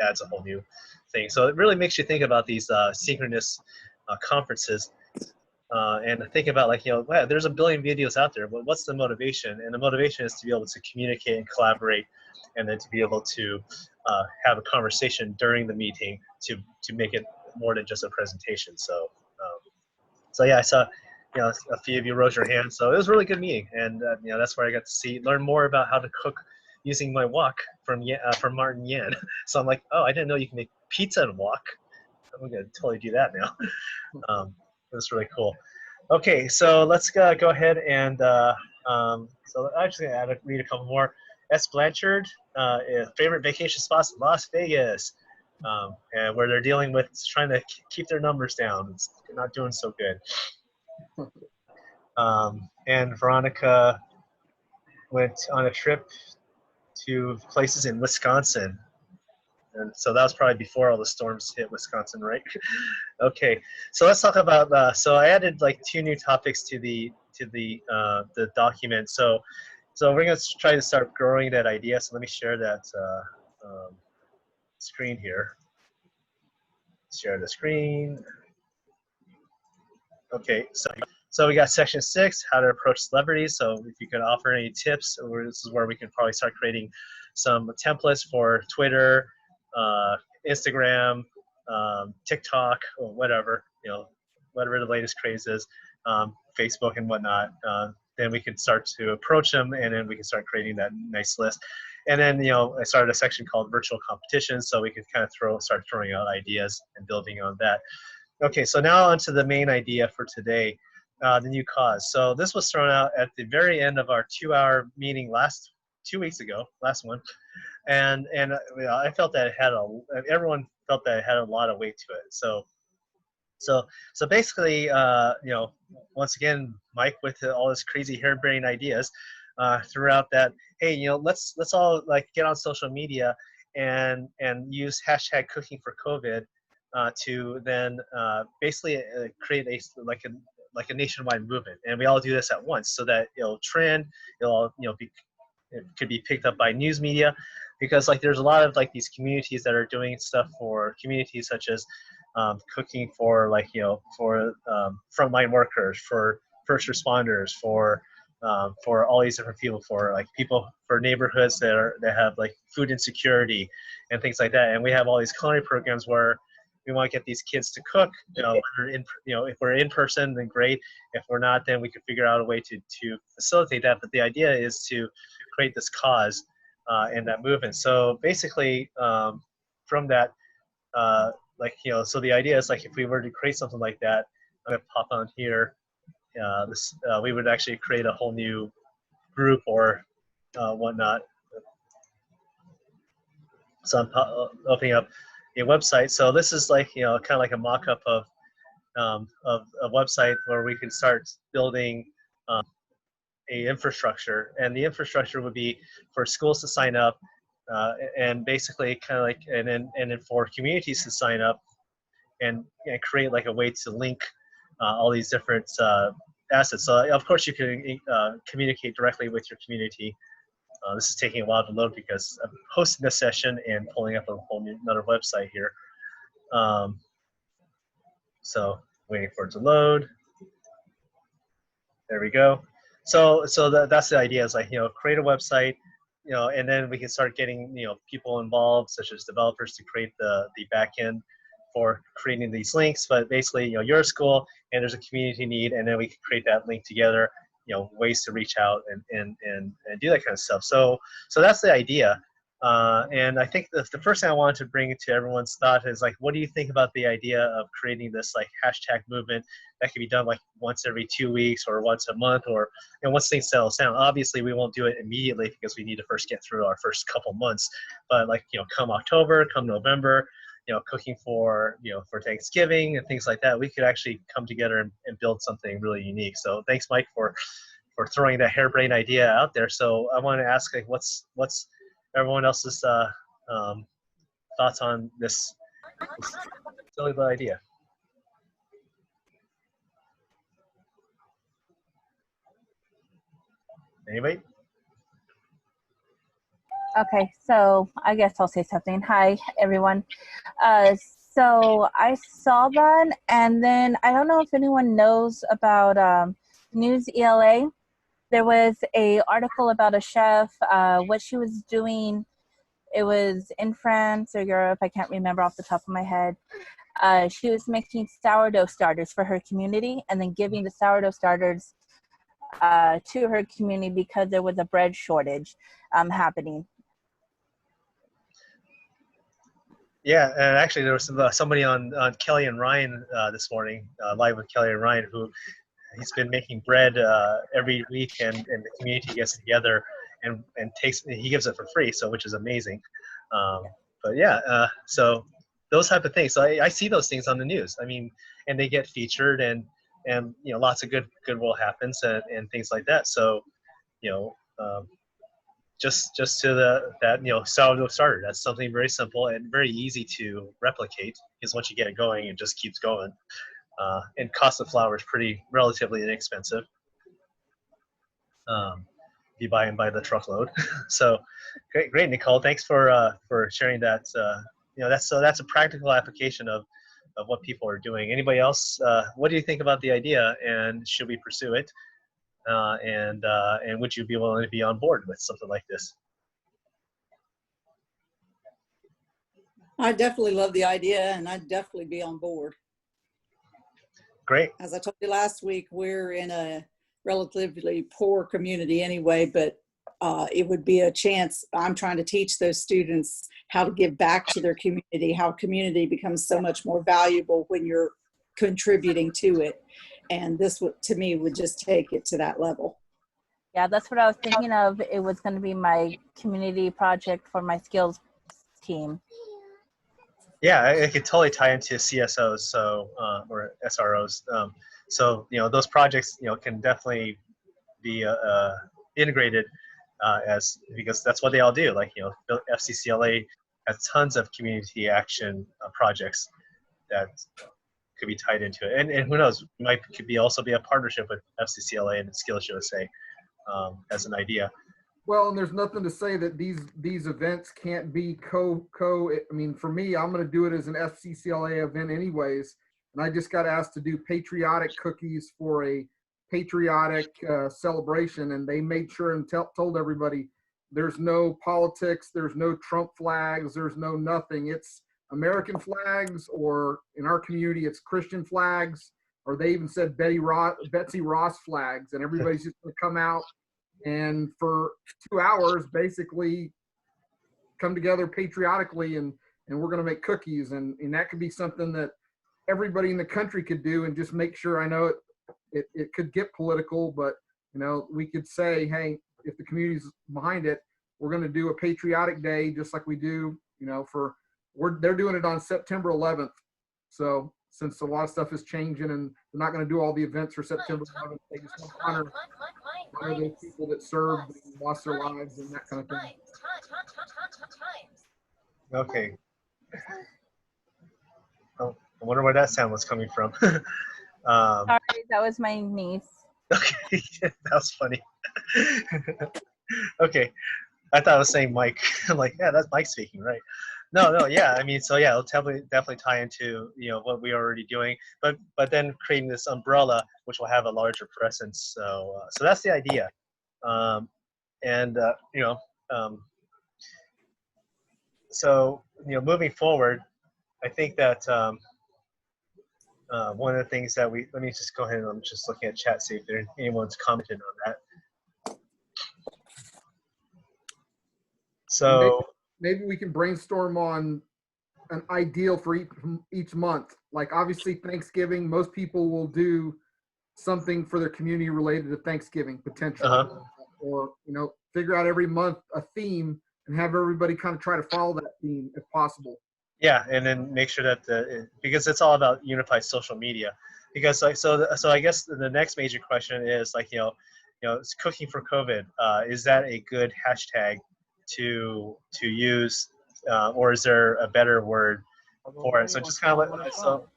adds a whole new thing. So it really makes you think about these synchronous conferences and think about, like, you know, wow, there's a billion videos out there, but what's the motivation? And the motivation is to be able to communicate and collaborate, and then to be able to have a conversation during the meeting to make it more than just a presentation. So yeah, I saw, you know, a few of you raised your hand, so it was a really good meeting, and you know, that's where I got to learn more about how to cook using my wok from Martin Yan. So I'm like, oh, I didn't know you can make pizza in wok. I'm gonna totally do that now. It was really cool. Okay, so let's go ahead and so I'm actually gonna read a couple more. S. Blanchard, favorite vacation spots, Las Vegas, and where they're dealing with trying to keep their numbers down. They're not doing so good. And Veronica went on a trip to places in Wisconsin. And so that was probably before all the storms hit Wisconsin, right? Okay, so let's talk about, so I added like 2 new topics to the document. So we're gonna try to start growing that idea. So let me share that screen here. Share the screen. Okay, so we got section 6, how to approach celebrities. So if you could offer any tips, this is where we can probably start creating some templates for Twitter, Instagram, TikTok, or whatever, you know, whatever the latest craze is, Facebook and whatnot. then we could start to approach them, and then we can start creating that nice list. And then, I started a section called virtual competitions, so we could kind of start throwing out ideas and building on that. Okay, so now onto the main idea for today, the new cause. So this was thrown out at the very end of our 2-hour meeting 2 weeks ago, last one. And I felt that everyone felt that it had a lot of weight to it. So basically, once again, Mike with all this crazy harebrained ideas, threw out that, hey, let's all get on social media and use hashtag cooking for COVID to then basically create a nationwide movement, and we all do this at once, so that it'll trend, it'll it could be picked up by news media, because there's a lot of these communities that are doing stuff for communities such as cooking for frontline workers, for first responders, for all these different people, for people, for neighborhoods that have food insecurity and things like that. And we have all these culinary programs where we want to get these kids to cook. If we're in person, then great. If we're not, then we can figure out a way to facilitate that. But the idea is to create this cause and that movement. So basically, from that, so the idea is if we were to create something like that, I'm gonna pop on here. We would actually create a whole new group or whatnot. So I'm opening up a website. So this is kind of like a mock-up of a website where we can start building a infrastructure, and the infrastructure would be for schools to sign up, and basically kind of and then for communities to sign up and create a way to link all these different assets. So of course you can communicate directly with your community. This is taking a while to load because I'm hosting this session and pulling up another website here. So waiting for it to load. There we go. So that's the idea, is create a website, and then we can start getting people involved, such as developers, to create the back end for creating these links. But basically, you're a school and there's a community need, and then we can create that link together, ways to reach out and do that kind of stuff. So that's the idea. And I think the first thing I wanted to bring to everyone's thought is what do you think about the idea of creating this hashtag movement that can be done once every 2 weeks or once a month, or once things settle down. Obviously we won't do it immediately because we need to first get through our first couple months, but come October, come November, cooking for Thanksgiving and things like that, we could actually come together and build something really unique. So thanks, Mike, for throwing that harebrained idea out there. So I want to ask what's everyone else's thoughts on this silly little idea. Anybody? Okay, so I guess I'll say something. Hi, everyone. So I saw that, and then I don't know if anyone knows about News ELA. There was a article about a chef, what she was doing. It was in France or Europe, I can't remember off the top of my head. She was making sourdough starters for her community and then giving the sourdough starters to her community because there was a bread shortage happening. Yeah, and actually there was somebody on Kelly and Ryan this morning, live with Kelly and Ryan, who he's been making bread every week, and the community gets together and he gives it for free, so which is amazing. But yeah, so those type of things. So I see those things on the news. I mean, and they get featured, and lots of goodwill happens and things like that. So just to that sourdough starter, that's something very simple and very easy to replicate, because once you get it going, it just keeps going. And cost of flour is relatively inexpensive. You buy them by the truckload. So great, Nicole. Thanks for sharing that. That's a practical application of what people are doing. Anybody else? What do you think about the idea, and should we pursue it? And would you be willing to be on board with something like this? I definitely love the idea, and I'd definitely be on board. Great. As I told you last week, we're in a relatively poor community anyway, but it would be a chance. I'm trying to teach those students how to give back to their community, how community becomes so much more valuable when you're contributing to it. And this would, to me, would just take it to that level. Yeah, that's what I was thinking of. It was going to be my community project for my skills team. Yeah, it could totally tie into CSOs, so or SROs. So those projects can definitely be integrated because that's what they all do. Like FCCLA has tons of community action projects that could be tied into it, and who knows, could also be a partnership with FCCLA and Skills USA as an idea. Well, and there's nothing to say that these events can't be I mean, for me, I'm going to do it as an FCCLA event anyways. And I just got asked to do patriotic cookies for a patriotic celebration. And they made sure and told everybody there's no politics, there's no Trump flags, there's no nothing. It's American flags, or in our community, it's Christian flags, or they even said Betsy Ross flags. And everybody's just going to come out and for 2 hours basically come together patriotically, and we're going to make cookies, and that could be something that everybody in the country could do, and just make sure, I know it could get political, but we could say, hey, if the community's behind it, we're going to do a patriotic day just like we do, they're doing it on September 11th. So since a lot of stuff is changing and they're not going to do all the events for September 11th, they just want to honor those people that served and lost their lives and that kind of thing. Okay. Oh, I wonder where that sound was coming from. Sorry, that was my niece. Okay, that was funny. Okay, I thought I was saying Mike. I'm like, yeah, that's Mike speaking, right? No, yeah. I mean, so yeah, it'll definitely tie into what we're already doing, but then creating this umbrella which will have a larger presence. So that's the idea, so moving forward, I think that one of the things that let me just go ahead and I'm just looking at chat, see if anyone's commented on that. So maybe we can brainstorm on an ideal for each month. Like obviously Thanksgiving, most people will do something for their community related to Thanksgiving potentially, or figure out every month a theme and have everybody kind of try to follow that theme if possible. Yeah, and then make sure that because it's all about unified social media. Because so I guess the next major question is it's cooking for COVID. Is that a good hashtag to use, or is there a better word for it? So just kind of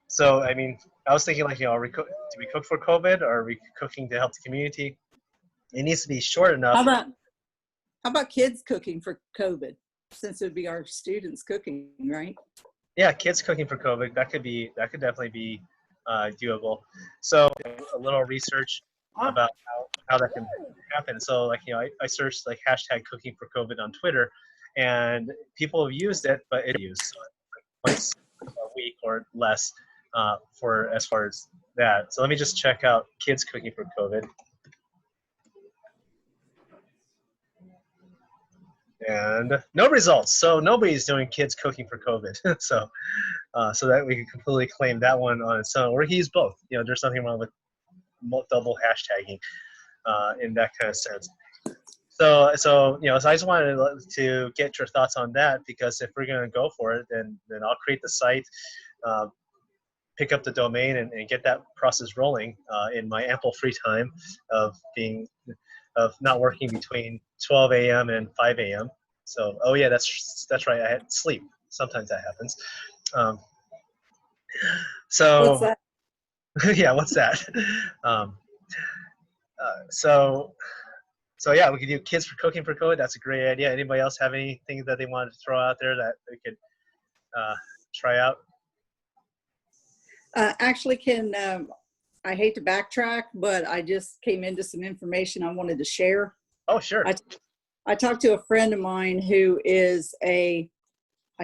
so I mean, I was thinking do we cook for COVID, or are we cooking to help the community? It needs to be short enough. How about kids cooking for COVID? Since it would be our students cooking, right? Yeah, kids cooking for COVID. That could definitely be doable. So a little research about how that can happen. So I searched hashtag cooking for COVID on Twitter, and people have used it, but it's used once a week or less for as far as that. So let me just check out kids cooking for COVID. And no results. So nobody's doing kids cooking for COVID. so that we can completely claim that one on its own, or use both. There's nothing wrong with double hashtagging in that kind of sense. So I just wanted to get your thoughts on that, because if we're going to go for it, then I'll create the site, pick up the domain, and get that process rolling in my ample free time of not working between 12 a.m. and 5 a.m. So, oh yeah, that's right. I had sleep. Sometimes that happens. So, what's that? Yeah, what's that? So yeah, we could do kids for cooking for COVID. That's a great idea. Anybody else have anything that they wanted to throw out there that we could try out? Actually, I hate to backtrack, but I just came into some information I wanted to share. Oh, sure. I talked to a friend of mine who is I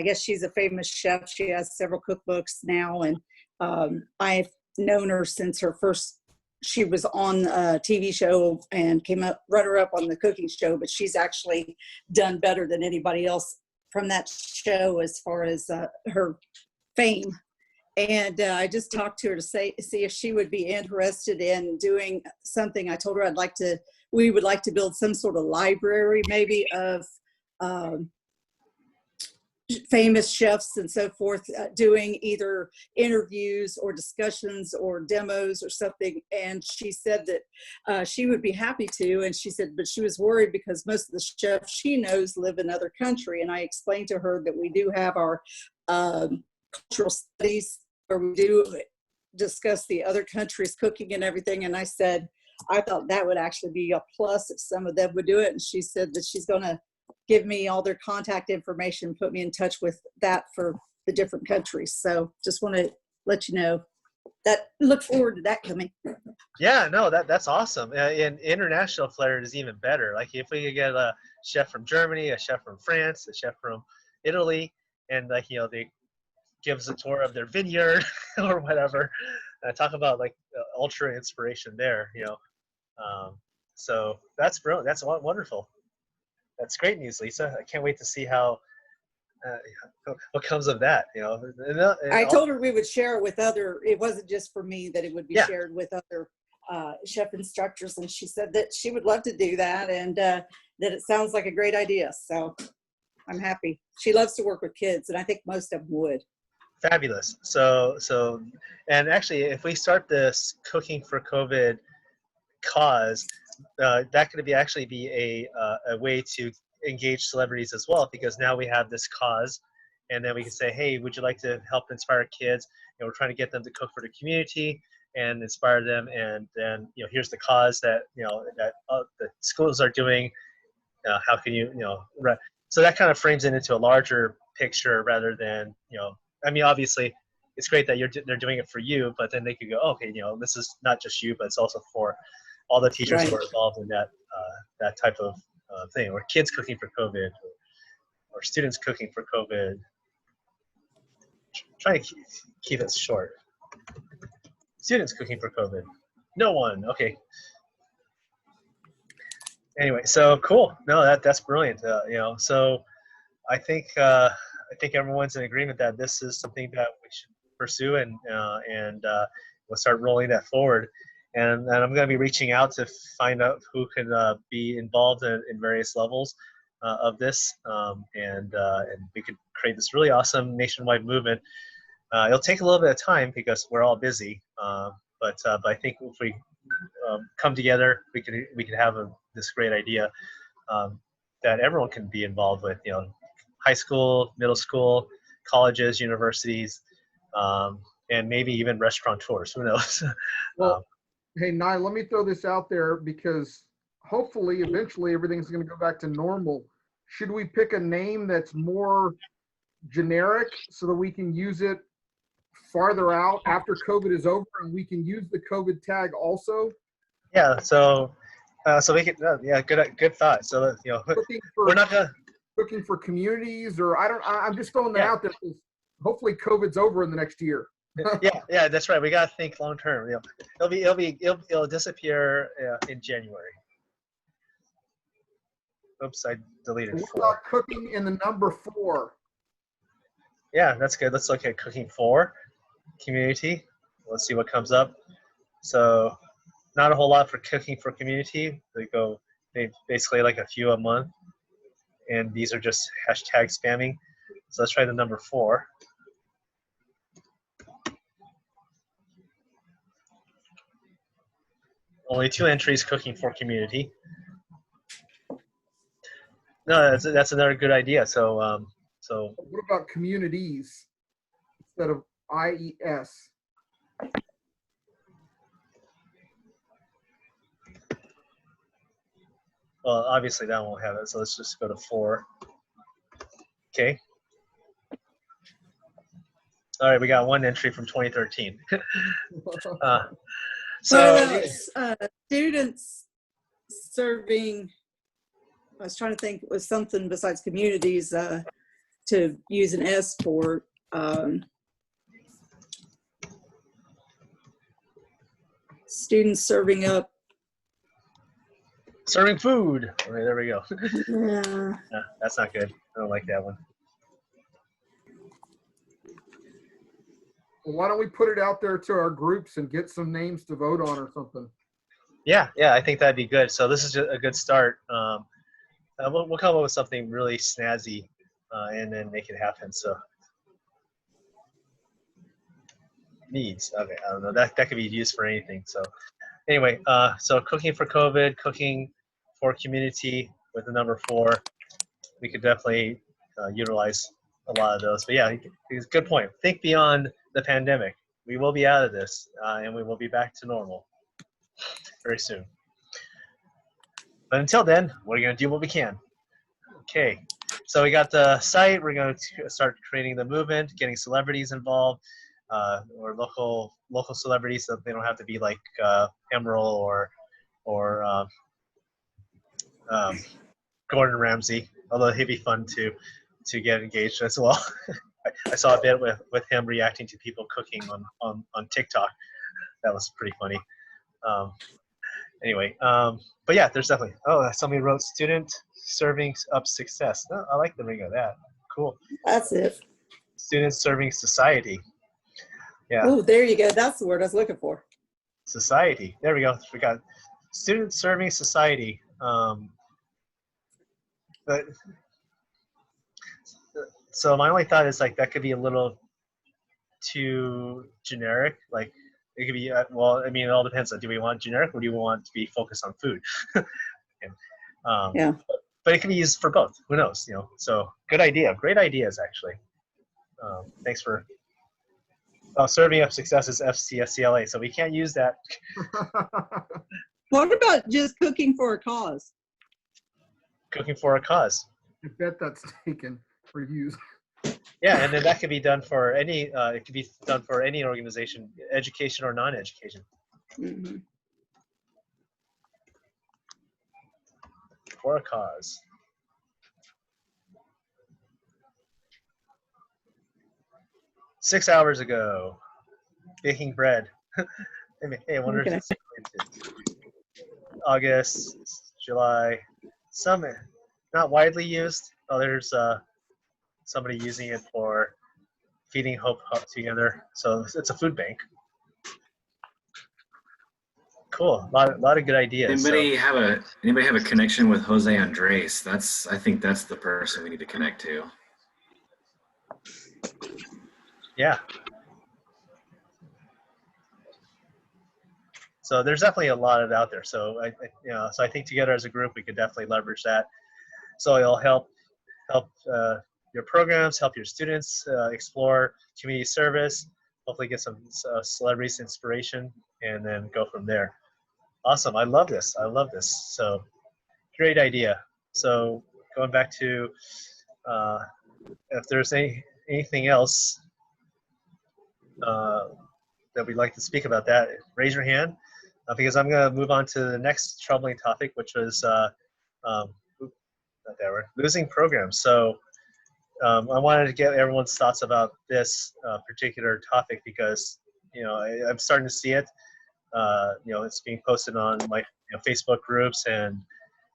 guess she's a famous chef. She has several cookbooks now, and I've known her since her first she was on a TV show and came up runner-up on the cooking show, but she's actually done better than anybody else from that show as far as her fame. And I just talked to her to see if she would be interested in doing something. I told her we would like to build some sort of library maybe of famous chefs and so forth, doing either interviews or discussions or demos or something. And she said that she would be happy to. And she said, but she was worried because most of the chefs she knows live in other country. And I explained to her that we do have our cultural studies where we do discuss the other countries' cooking and everything. And I said, I thought that would actually be a plus if some of them would do it. And she said that she's going to give me all their contact information, put me in touch with that for the different countries. So just want to let you know that, look forward to that coming. Yeah, no, that's awesome. And international flair is even better. Like if we could get a chef from Germany, a chef from France, a chef from Italy, and like, you know, they give us a tour of their vineyard or whatever. Talk about like ultra inspiration there, you know. So that's brilliant. That's wonderful. That's great news, Lisa. I can't wait to see how what comes of that. You know, I told her we would share it with other. It wasn't just for me; that it would be shared with other chef instructors. And she said that she would love to do that, and that it sounds like a great idea. So I'm happy. She loves to work with kids, and I think most of them would. Fabulous. So, and actually, if we start this Cooking for COVID cause, that could actually be a way to engage celebrities as well, because now we have this cause, and then we can say, hey, would you like to help inspire kids? And we're trying to get them to cook for the community and inspire them. And then, you know, here's the cause that, you know, that the schools are doing. How can you, you know, so that kind of frames it into a larger picture rather than, you know, I mean, obviously, it's great that they're doing it for you, but then they could go, okay, you know, this is not just you, but it's also for all the teachers who are involved in that type of thing, or kids cooking for COVID, or students cooking for COVID. Try to keep it short. Students cooking for COVID. No one. Okay. Anyway, so cool. No, that's brilliant. You know, so I think everyone's in agreement that this is something that we should pursue, and we'll start rolling that forward. And I'm going to be reaching out to find out who can be involved in various levels of this, and we could create this really awesome nationwide movement. It'll take a little bit of time because we're all busy, but I think if we come together, we could have this great idea that everyone can be involved with. You know, high school, middle school, colleges, universities, and maybe even restaurateurs. Who knows? Well, hey, Nye, let me throw this out there, because hopefully, eventually, everything's going to go back to normal. Should we pick a name that's more generic so that we can use it farther out after COVID is over, and we can use the COVID tag also? Yeah. So we could. Yeah. Good thought. So you know, we're not gonna cooking for communities, or I'm just throwing that out there, because hopefully COVID's over in the next year. yeah, that's right. We gotta think long term. You know, it'll disappear in January. Oops, I deleted. What about cooking in the number 4? Yeah, that's good. Let's look at cooking for community. Let's see what comes up. So, not a whole lot for cooking for community. They basically like a few a month, and these are just hashtag spamming. So let's try the number 4. Only 2 entries cooking for community. No, that's another good idea. So what about communities instead of IES? Well, obviously that won't have it. So let's just go to 4. Okay. All right, we got 1 entry from 2013. Students serving, I was trying to think, it was something besides communities to use an S for. Students serving up. Serving food. Okay, there we go. Yeah. That's not good. I don't like that one. Well, why don't we put it out there to our groups and get some names to vote on or something? Yeah, I think that'd be good. So this is just a good start. We'll come up with something really snazzy and then make it happen. So needs. Okay, I don't know. That could be used for anything. So anyway, so cooking for COVID, cooking for community with the number 4. We could definitely utilize a lot of those. But yeah, it's a good point. Think beyond the pandemic. We will be out of this and we will be back to normal very soon. But until then, we're going to do what we can. Okay, so we got the site. We're going to start creating the movement, getting celebrities involved, or local celebrities, so they don't have to be like Emerald or Gordon Ramsay, although he'd be fun to get engaged as well. I saw a bit with him reacting to people cooking on TikTok. That was pretty funny. Anyway, but yeah, there's definitely, somebody wrote student serving up success. Oh, I like the ring of that. Cool. That's it. Students serving society. Yeah. Oh, there you go. That's the word I was looking for. Society. There we go. We got student serving society. But so my only thought is like that could be a little too generic. Like it could be well, I mean, it all depends on, do we want generic or do we want to be focused on food? And, yeah. But it can be used for both. Who knows? So good idea. Great ideas, actually. Thanks for serving up success is FCSCLA, so we can't use that. What about just cooking for a cause? Cooking for a cause. I bet that's taken for use. Yeah, and then that could be done for any. It could be done for any organization, education or non-education. Mm-hmm. For a cause. Six hours ago, baking bread. Hey, I wonder if it's August, July. Some not widely used. Oh, there's somebody using it for feeding Hope together. So it's a food bank. Cool. A lot of good ideas. Anybody have a connection with Jose Andres? I think that's the person we need to connect to. Yeah. So there's definitely a lot of it out there. So I think together as a group we could definitely leverage that. So it'll help your programs, help your students explore community service, hopefully get some celebrities inspiration, and then go from there. Awesome. I love this. So great idea. So going back to if there's anything else that we'd like to speak about that, raise your hand because I'm going to move on to the next troubling topic, which was losing programs. So I wanted to get everyone's thoughts about this particular topic because I'm starting to see it. It's being posted on like Facebook groups and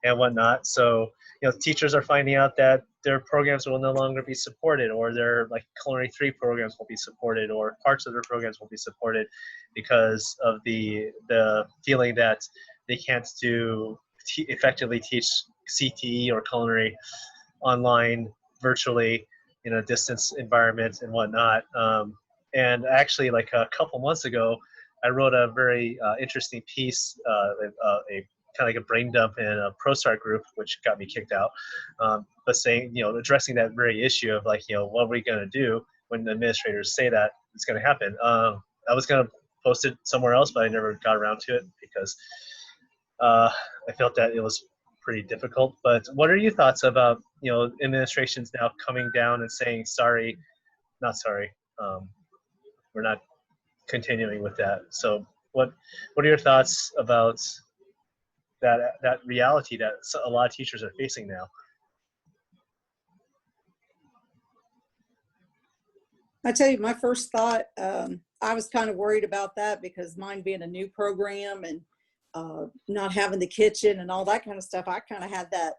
whatnot. So teachers are finding out that their programs will no longer be supported, or their like culinary 3 programs will be supported, or parts of their programs will be supported because of the feeling that they can't effectively teach CTE or culinary online, virtually, in a distance environment and whatnot. And actually, like a couple months ago, I wrote a very interesting piece, a kind of like a brain dump in a ProStart group, which got me kicked out. But saying, addressing that very issue of like, what are we going to do when the administrators say that it's going to happen? I was going to post it somewhere else, but I never got around to it because I felt that it was pretty difficult. But what are your thoughts about, administrations now coming down and saying, not sorry, we're not continuing with that? So what are your thoughts about that reality that a lot of teachers are facing now? I tell you, my first thought, I was kind of worried about that because mine being a new program and not having the kitchen and all that kind of stuff, I kind of had that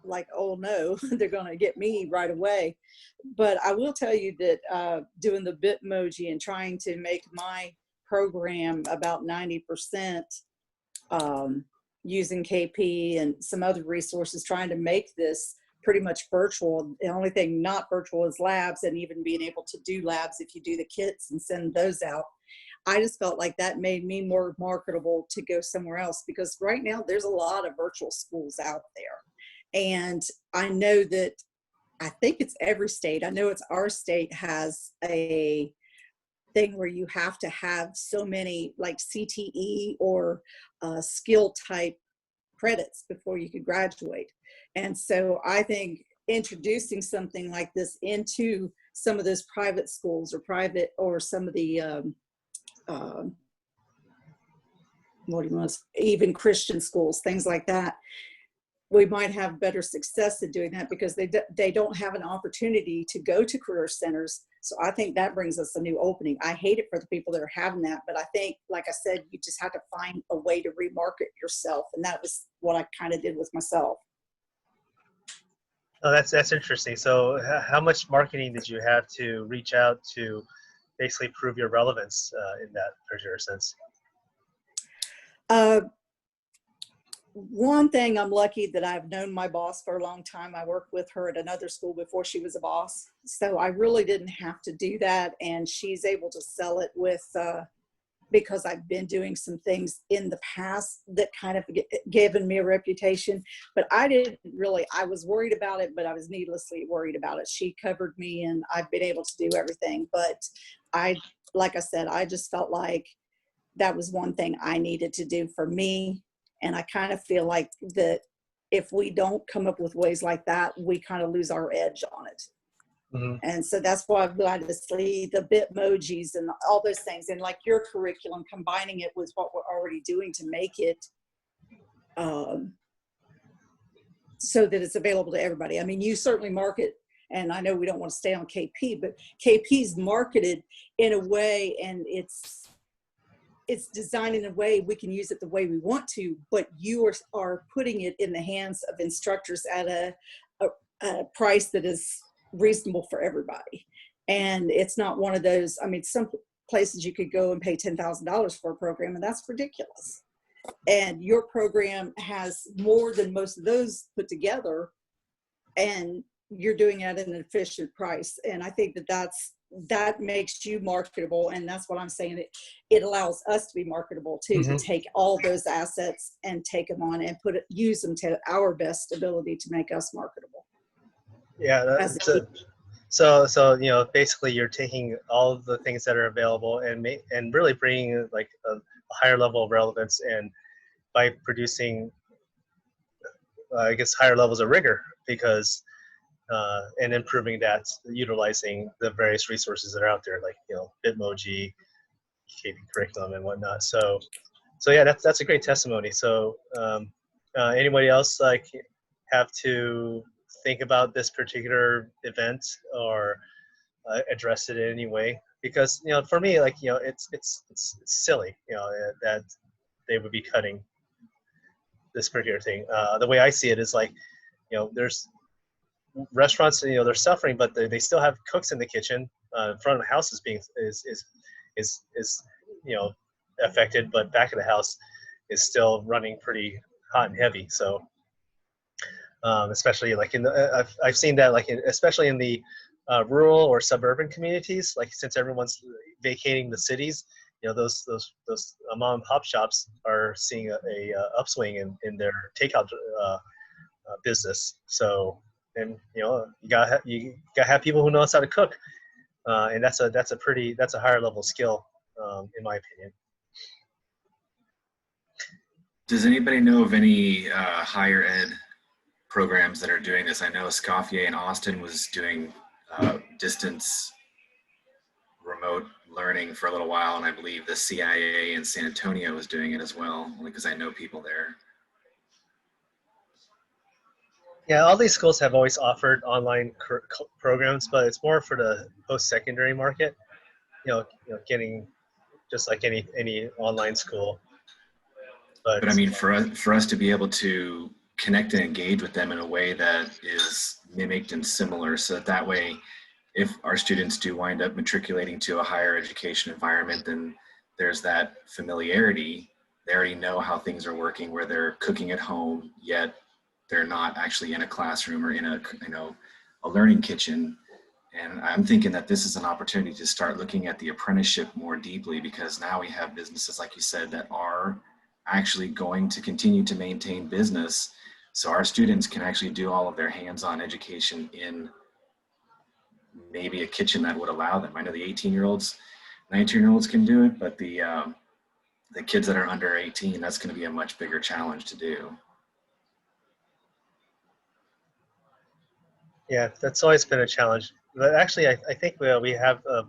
like, oh no, they're going to get me right away. But I will tell you that doing the Bitmoji and trying to make my program about 90% using KP and some other resources, trying to make this pretty much virtual. The only thing not virtual is labs, and even being able to do labs if you do the kits and send those out. I just felt like that made me more marketable to go somewhere else, because right now there's a lot of virtual schools out there. And I know that, I think it's every state, I know it's our state has a thing where you have to have so many like CTE or skill type credits before you could graduate. And so I think introducing something like this into some of those private schools or some of the even Christian schools, things like that, we might have better success in doing that, because they don't have an opportunity to go to career centers. So I think that brings us a new opening. I hate it for the people that are having that, but I think, like I said, you just have to find a way to remarket yourself. And that was what I kind of did with myself. Oh, that's interesting. So how much marketing did you have to reach out to basically prove your relevance in that particular sense? One thing, I'm lucky that I've known my boss for a long time. I worked with her at another school before she was a boss. So I really didn't have to do that. And she's able to sell it with, because I've been doing some things in the past that kind of given me a reputation. But I didn't really, I was worried about it, but I was needlessly worried about it. She covered me and I've been able to do everything. But like I said, I just felt like that was one thing I needed to do for me. And I kind of feel like that if we don't come up with ways like that, we kind of lose our edge on it. Mm-hmm. And so that's why I'm glad to see the Bitmojis and all those things, and like your curriculum, combining it with what we're already doing to make it so that it's available to everybody. I mean, you certainly market, and I know we don't want to stay on KP, but KP's marketed in a way, and it's designed in a way we can use it the way we want to, but you are putting it in the hands of instructors at a price that is reasonable for everybody. And it's not one of those, I mean, some places you could go and pay $10,000 for a program, and that's ridiculous. And your program has more than most of those put together, and you're doing it at an efficient price. And I think that makes you marketable, and that's what I'm saying. It allows us to be marketable too, mm-hmm. to take all those assets and take them on and use them to our best ability to make us marketable. Yeah, so you know, basically you're taking all of the things that are available and really bringing like a higher level of relevance, and by producing I guess higher levels of rigor, because and improving that, utilizing the various resources that are out there, like, you know, Bitmoji, KP curriculum, and whatnot. So yeah, that's a great testimony. So anybody else like have to think about this particular event or address it in any way? Because, you know, for me, like, you know, it's silly, you know, that they would be cutting this particular thing. The way I see it is like, you know, there's restaurants, you know, they're suffering, but they still have cooks in the kitchen. Front of the house is you know, affected, but back of the house is still running pretty hot and heavy. So especially like I've seen that, like especially in the rural or suburban communities, like since everyone's vacating the cities, you know, those mom and pop shops are seeing a upswing in their takeout business. So, and you know, you gotta have people who know how to cook, and that's a higher level skill, in my opinion. Does anybody know of any higher ed programs that are doing this? I know Escoffier in Austin was doing distance remote learning for a little while, and I believe the CIA in San Antonio was doing it as well, only because I know people there. Yeah, all these schools have always offered online programs, but it's more for the post-secondary market. getting just like any online school. But I mean, for us to be able to connect and engage with them in a way that is mimicked and similar, so that way, if our students do wind up matriculating to a higher education environment, then there's that familiarity. They already know how things are working, where they're cooking at home, yet they're not actually in a classroom or in a learning kitchen. And I'm thinking that this is an opportunity to start looking at the apprenticeship more deeply, because now we have businesses, like you said, that are actually going to continue to maintain business. So our students can actually do all of their hands-on education in maybe a kitchen that would allow them. I know the 18-year-olds, 19-year-olds can do it, but the kids that are under 18, that's going to be a much bigger challenge to do. Yeah, that's always been a challenge. But actually, I think we have a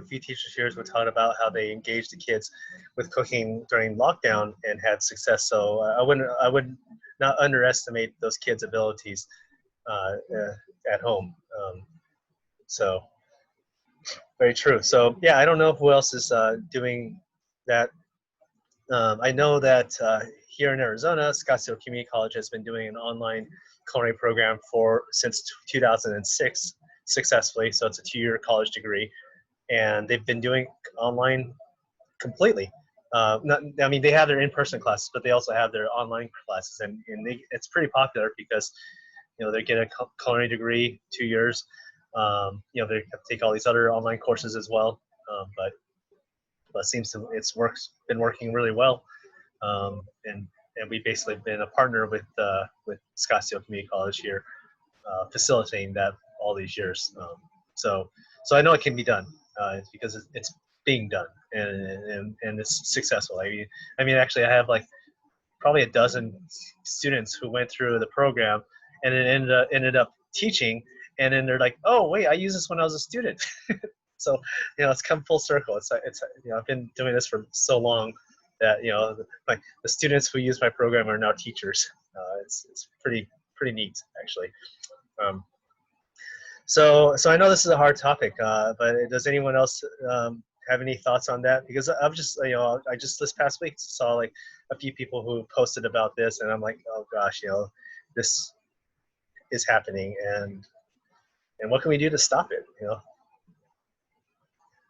few teachers here who talked about how they engaged the kids with cooking during lockdown and had success. So I would not underestimate those kids' abilities at home. So very true. So yeah, I don't know who else is doing that. I know that here in Arizona, Scottsdale Community College has been doing an online culinary program since 2006 successfully. So it's a 2-year college degree, and they've been doing online completely. They have their in-person classes, but they also have their online classes, and it's pretty popular because they get a culinary degree, 2 years. They have to take all these other online courses as well, but it seems to been working really well, and we've basically been a partner with Scottsdale Community College here, facilitating that all these years. So I know it can be done because it's being done and it's successful. I mean, actually, I have like probably a dozen students who went through the program and it ended up teaching, and then they're like, oh wait, I used this when I was a student. So it's come full circle. It's I've been doing this for so long that the students who use my program are now teachers. It's pretty neat, actually. So I know this is a hard topic, but does anyone else have any thoughts on that? Because I've just I just this past week saw like a few people who posted about this, and I'm like, oh gosh, this is happening, and what can we do to stop it?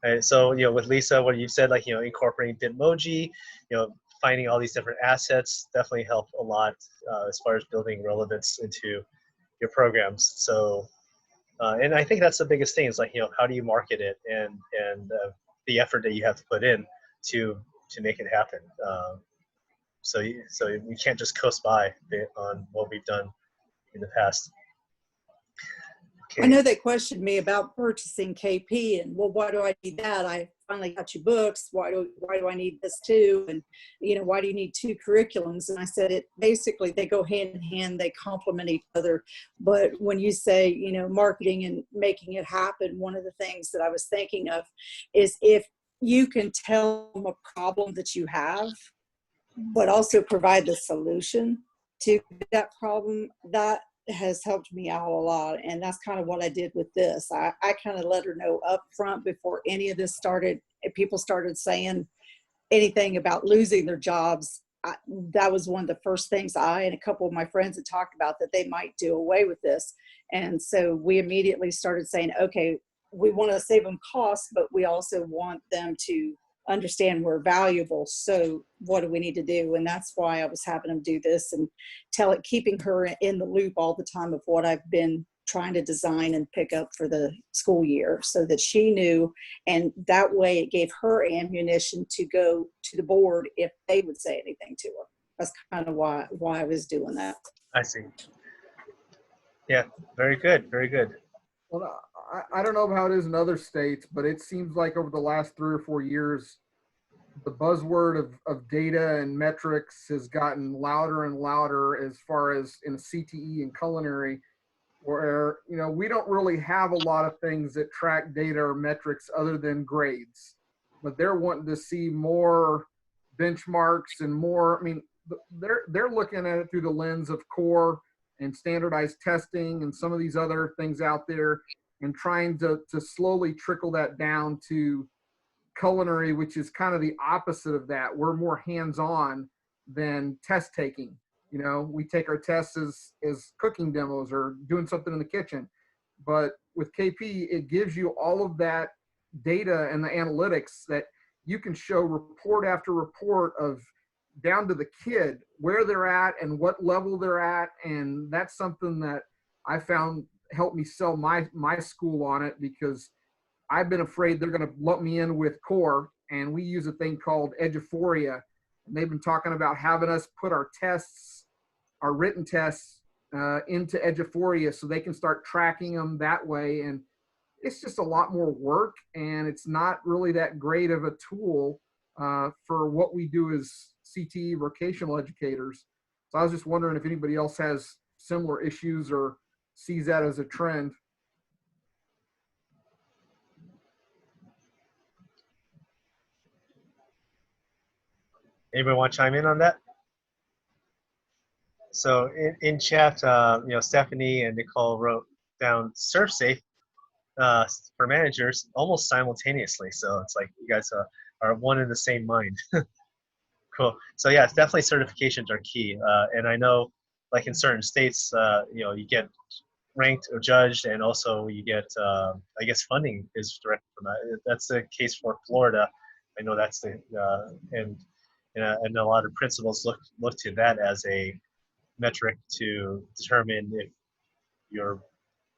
Right, so with Lisa, what you said, like incorporating Bitmoji, finding all these different assets definitely help a lot as far as building relevance into your programs. So, and I think that's the biggest thing is like how do you market it and the effort that you have to put in to make it happen. So we can't just coast by on what we've done in the past. I know they questioned me about purchasing KP, and well, why do I need that? I finally got you books. Why do I need this too? And why do you need 2 curriculums? And I said it basically they go hand in hand. They complement each other. But when you say marketing and making it happen, one of the things that I was thinking of is if you can tell them a problem that you have, but also provide the solution to that problem, that has helped me out a lot. And that's kind of what I did with this. I kind of let her know up front before any of this started. If people started saying anything about losing their jobs, that was one of the first things I and a couple of my friends had talked about, that they might do away with this. And so we immediately started saying, okay, we want to save them costs, but we also want them to understand we're valuable. So what do we need to do? And that's why I was having them do this and keeping her in the loop all the time of what I've been trying to design and pick up for the school year, so that she knew, and that way it gave her ammunition to go to the board if they would say anything to her. That's kind of why I was doing that. I see. Yeah, very good, very good. Well, I don't know how it is in other states, but it seems like over the last 3 or 4 years, the buzzword of data and metrics has gotten louder and louder as far as in CTE and culinary, where, we don't really have a lot of things that track data or metrics other than grades, but they're wanting to see more benchmarks and more. I mean, they're looking at it through the lens of core and standardized testing and some of these other things out there. and trying to slowly trickle that down to culinary, which is kind of the opposite of that. We're more hands-on than test taking. You know, we take our tests as cooking demos or doing something in the kitchen. But with KP, it gives you all of that data and the analytics that you can show report after report of down to the kid, where they're at and what level they're at. And that's something that I found helped me sell my school on it, because I've been afraid they're going to lump me in with core, and we use a thing called Eduphoria. And they've been talking about having us put our tests, our written tests, into Eduphoria so they can start tracking them that way. And it's just a lot more work, and it's not really that great of a tool for what we do as CTE vocational educators. So I was just wondering if anybody else has similar issues or sees that as a trend. Anybody want to chime in on that? So in chat, you know, Stephanie and Nicole wrote down ServSafe for managers almost simultaneously. So it's like you guys are one in the same mind. Cool. So yeah, it's definitely certifications are key. And I know, like in certain states, you know, you get ranked or judged, and also you get, I guess, funding is direct from that. That's the case for Florida. I know that's the and a lot of principals look to that as a metric to determine if you're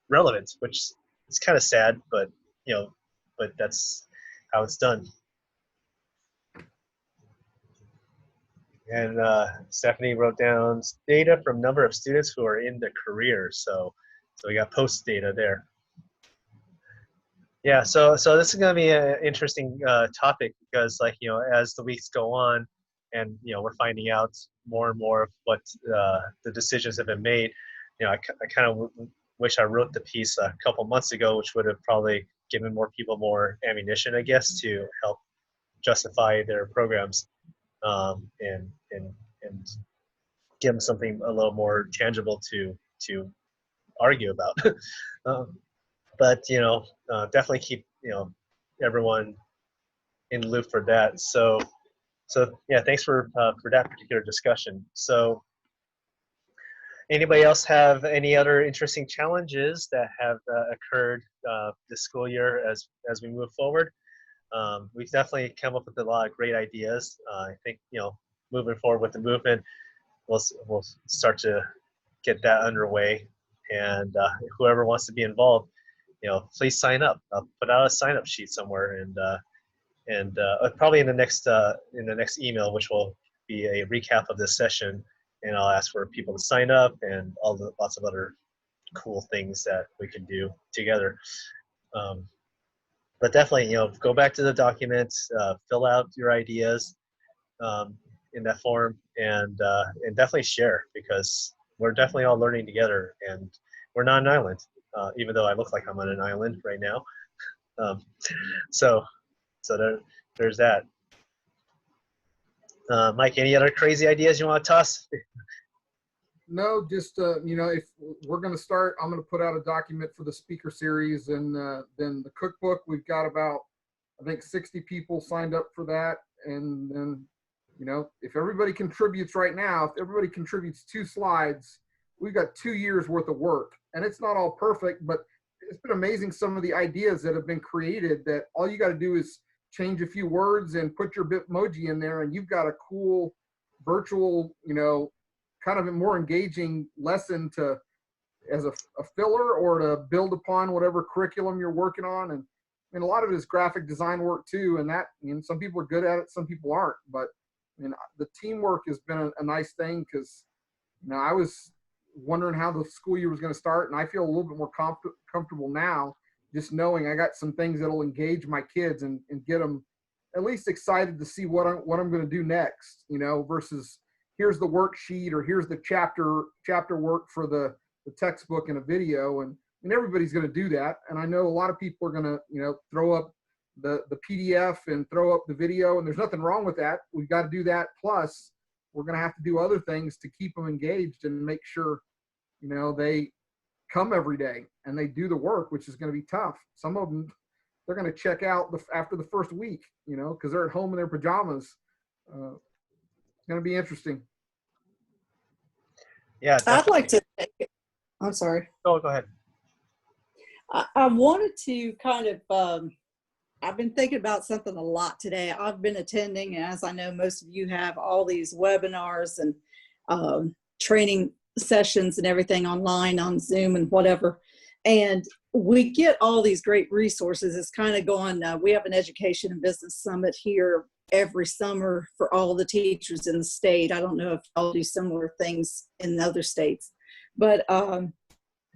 relevant, which is kind of sad, but you know, but that's how it's done. And Stephanie wrote down data from number of students who are in the career. So we got post data there. Yeah, so this is going to be an interesting topic, because, like, you know, as the weeks go on, and you know, we're finding out more and more of what the decisions have been made. You know, I kind of wish I wrote the piece a couple months ago, which would have probably given more people more ammunition, I guess, to help justify their programs, and give them something a little more tangible to argue about. But you know, definitely keep, you know, everyone in the loop for that. So yeah, thanks for that particular discussion. So anybody else have any other interesting challenges that have occurred this school year as we move forward? We've definitely come up with a lot of great ideas. I think, you know, moving forward with the movement, we'll start to get that underway. And whoever wants to be involved, you know, please sign up. I'll put out a sign-up sheet somewhere, and probably in the next email, which will be a recap of this session, and I'll ask for people to sign up and lots of other cool things that we can do together. But definitely, you know, go back to the documents, fill out your ideas in that form, and definitely share, because we're definitely all learning together, and we're not an island, even though I look like I'm on an island right now. So there's that. Mike, any other crazy ideas you want to toss? No, just, you know, if we're going to start, I'm going to put out a document for the speaker series, and then the cookbook. We've got about, I think, 60 people signed up for that. And then, you know, if everybody contributes right now, if everybody contributes 2 slides, we've got 2 years worth of work. And it's not all perfect, but it's been amazing, some of the ideas that have been created, that all you got to do is change a few words and put your Bitmoji in there, and you've got a cool virtual, you know, kind of a more engaging lesson to as a filler, or to build upon whatever curriculum you're working on. And a lot of it is graphic design work too, and that, you know, some people are good at it, some people aren't. But I mean, the teamwork has been a nice thing, because, you know, I was wondering how the school year was going to start, and I feel a little bit more comfortable now, just knowing I got some things that'll engage my kids and get them at least excited to see what I'm going to do next, you know, versus here's the worksheet, or here's the chapter work for the textbook and a video. And everybody's going to do that. And I know a lot of people are going to, you know, throw up the PDF and throw up the video, and there's nothing wrong with that. We've got to do that. Plus, we're going to have to do other things to keep them engaged and make sure, you know, they come every day and they do the work, which is going to be tough. Some of them, they're going to check out after the first week, you know, because they're at home in their pajamas. It's going to be interesting. Yeah, I'd like to, I'm sorry. Go ahead. I wanted to kind of, I've been thinking about something a lot today. I've been attending, as I know most of you have, all these webinars and training sessions and everything online on Zoom and whatever. And we get all these great resources. It's kind of going, we have an education and business summit here every summer for all the teachers in the state. I don't know if I'll do similar things in other states, but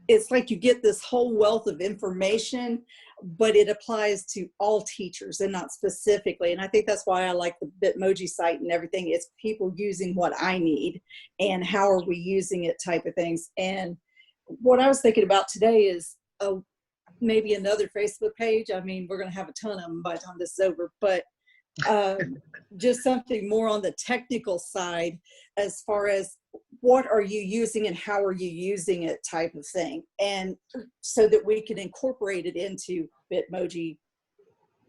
it's like you get this whole wealth of information, but it applies to all teachers and not specifically. And I think that's why I like the Bitmoji site and everything. It's people using what I need and how are we using it type of things. And what I was thinking about today is maybe another Facebook page. I mean, we're going to have a ton of them by the time this is over, but just something more on the technical side as far as what are you using and how are you using it type of thing. And so that we can incorporate it into Bitmoji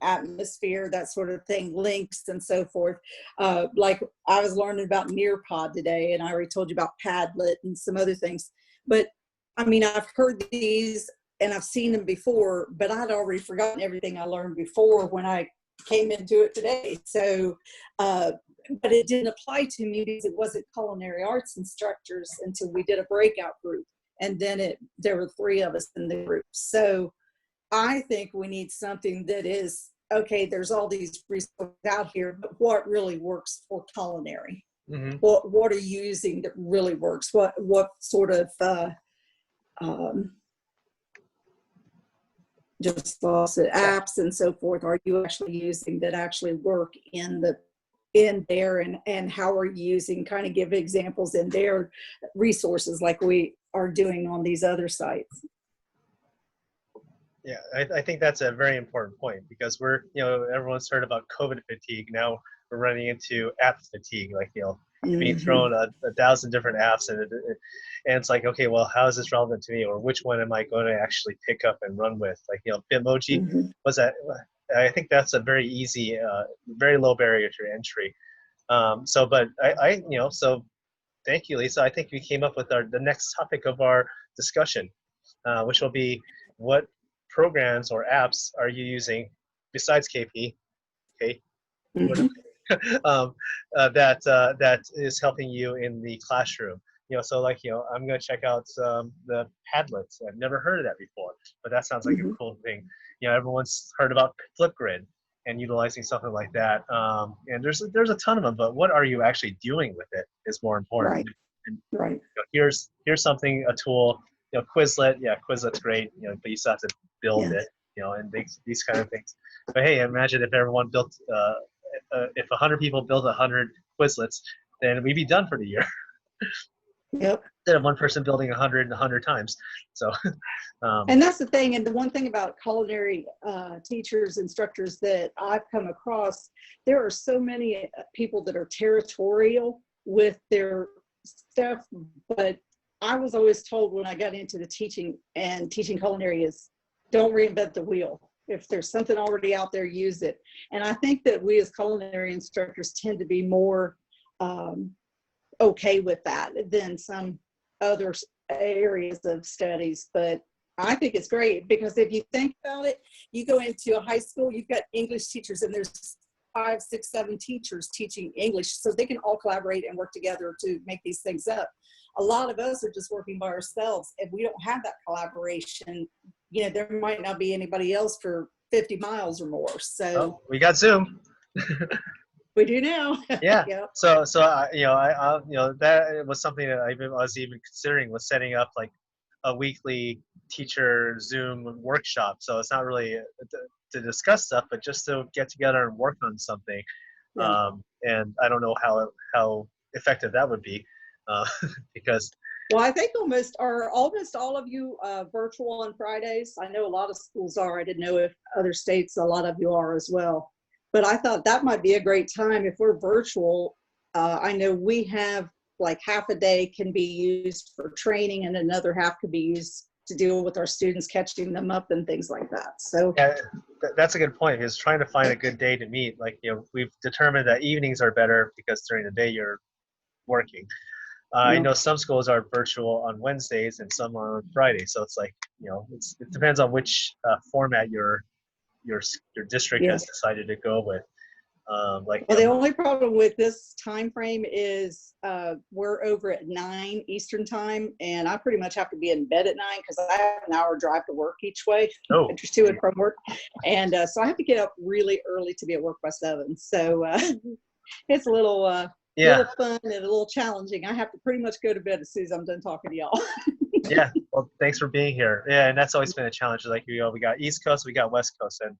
atmosphere, that sort of thing, links and so forth. Like I was learning about Nearpod today, and I already told you about Padlet and some other things. But I mean, I've heard these and I've seen them before, but I'd already forgotten everything I learned before when I came into it today. So, but it didn't apply to me because it wasn't culinary arts instructors until we did a breakout group. And then there were 3 of us in the group. So I think we need something that is, okay, there's all these resources out here, but what really works for culinary? Mm-hmm. What are you using that really works? What sort of, just lost it, apps and so forth are you actually using that actually work in there, and how are you using, kind of give examples in their resources like we are doing on these other sites. Yeah, I think that's a very important point, because we're, everyone's heard about COVID fatigue. Now we're running into app fatigue, like, being thrown a 1,000 different apps, and it's like, okay, well, how is this relevant to me, or which one am I going to actually pick up and run with? Like, Bitmoji, was that? I think that's a very easy, very low barrier to entry. So thank you, Lisa. I think we came up with the next topic of our discussion, which will be, what programs or apps are you using besides KP? Okay. That is helping you in the classroom. So like, I'm going to check out the Padlets. I've never heard of that before, but that sounds like a cool thing. Everyone's heard about Flipgrid and utilizing something like that. And there's a ton of them, but what are you actually doing with it is more important. Right. And, right. Here's something, a tool, Quizlet. Yeah, Quizlet's great, but you still have to build it, and these kind of things. But hey, imagine if everyone built, if 100 people built 100 Quizlets, then we'd be done for the year. Yep. Instead of one person building 100 times. So, and that's the thing. And the one thing about culinary teachers, instructors that I've come across, there are so many people that are territorial with their stuff. But I was always told when I got into the teaching culinary is, don't reinvent the wheel. If there's something already out there, use it. And I think that we as culinary instructors tend to be more okay with that than some other areas of studies. But I think it's great, because if you think about it, you go into a high school, you've got English teachers, and there's 5, 6, 7 teachers teaching English, so they can all collaborate and work together to make these things up. A lot of us are just working by ourselves, and we don't have that collaboration. There might not be anybody else for 50 miles or more. So we got Zoom. We do now. Yeah. Yep. So that was something that I was even considering, was setting up like a weekly teacher Zoom workshop. So it's not really to discuss stuff, but just to get together and work on something. Yeah. And I don't know how effective that would be, because. Well, I think almost all of you virtual on Fridays. I know a lot of schools are. I didn't know if other states, a lot of you are as well. But I thought that might be a great time if we're virtual. I know we have like half a day can be used for training and another half could be used to deal with our students, catching them up and things like that. So Yeah, that's a good point, is trying to find a good day to meet. Like, we've determined that evenings are better because during the day you're working. I know some schools are virtual on Wednesdays and some are on Friday. So it's like, it depends on which format your district has decided to go with. Well, the only problem with this time frame is we're over at 9 Eastern time, and I pretty much have to be in bed at 9 because I have an hour drive to work each way, to and from work, and so I have to get up really early to be at work by 7. So it's a little fun and a little challenging. I have to pretty much go to bed as soon as I'm done talking to y'all. Yeah, well, thanks for being here. Yeah, and that's always been a challenge. Like, we got East Coast, we got West Coast, and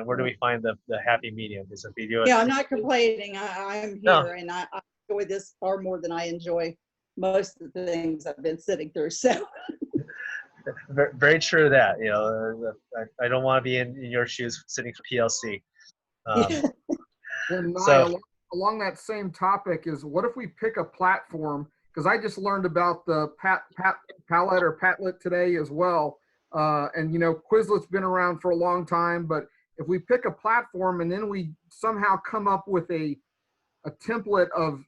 where do we find the happy medium? Because if we do it, I'm not complaining. I'm here, and I enjoy this far more than I enjoy most of the things I've been sitting through. So very true that, I don't want to be in your shoes sitting for PLC. And So along that same topic is, what if we pick a platform? Because I just learned about the Padlet or Padlet today as well. And Quizlet's been around for a long time, but if we pick a platform and then we somehow come up with a template of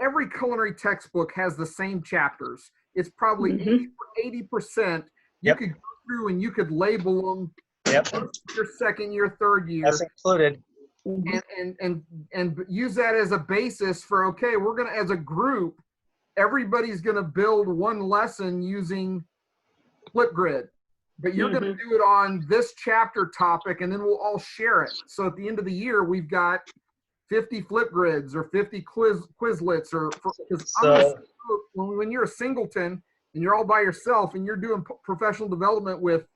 every culinary textbook has the same chapters. It's probably 80%. You could go through and you could label them. Your second year, third year. That's included. And use that as a basis for, okay, we're going to, as a group, everybody's going to build one lesson using Flipgrid. But you're going to do it on this chapter topic, and then we'll all share it. So at the end of the year, we've got 50 Flipgrids or 50 Quizlets. When you're a singleton and you're all by yourself and you're doing professional development with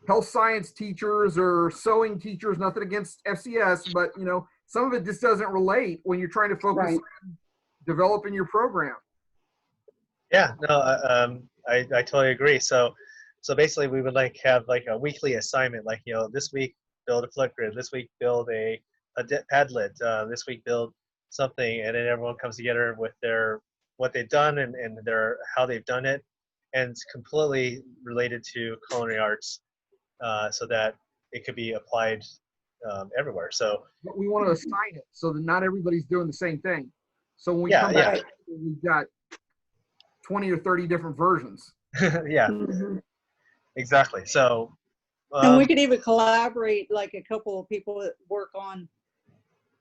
health science teachers or sewing teachers, nothing against FCS, but some of it just doesn't relate when you're trying to focus on developing your program. Yeah, no, I totally agree. So basically, we would have a weekly assignment, like, this week build a Flipgrid, this week build a Padlet, this week build something, and then everyone comes together with what they've done and how they've done it, and it's completely related to culinary arts, so that it could be applied everywhere. So but we want to assign it so that not everybody's doing the same thing. So when we come back, we've got 20 or 30 different versions. Exactly. So, and we could even collaborate, like a couple of people that work on,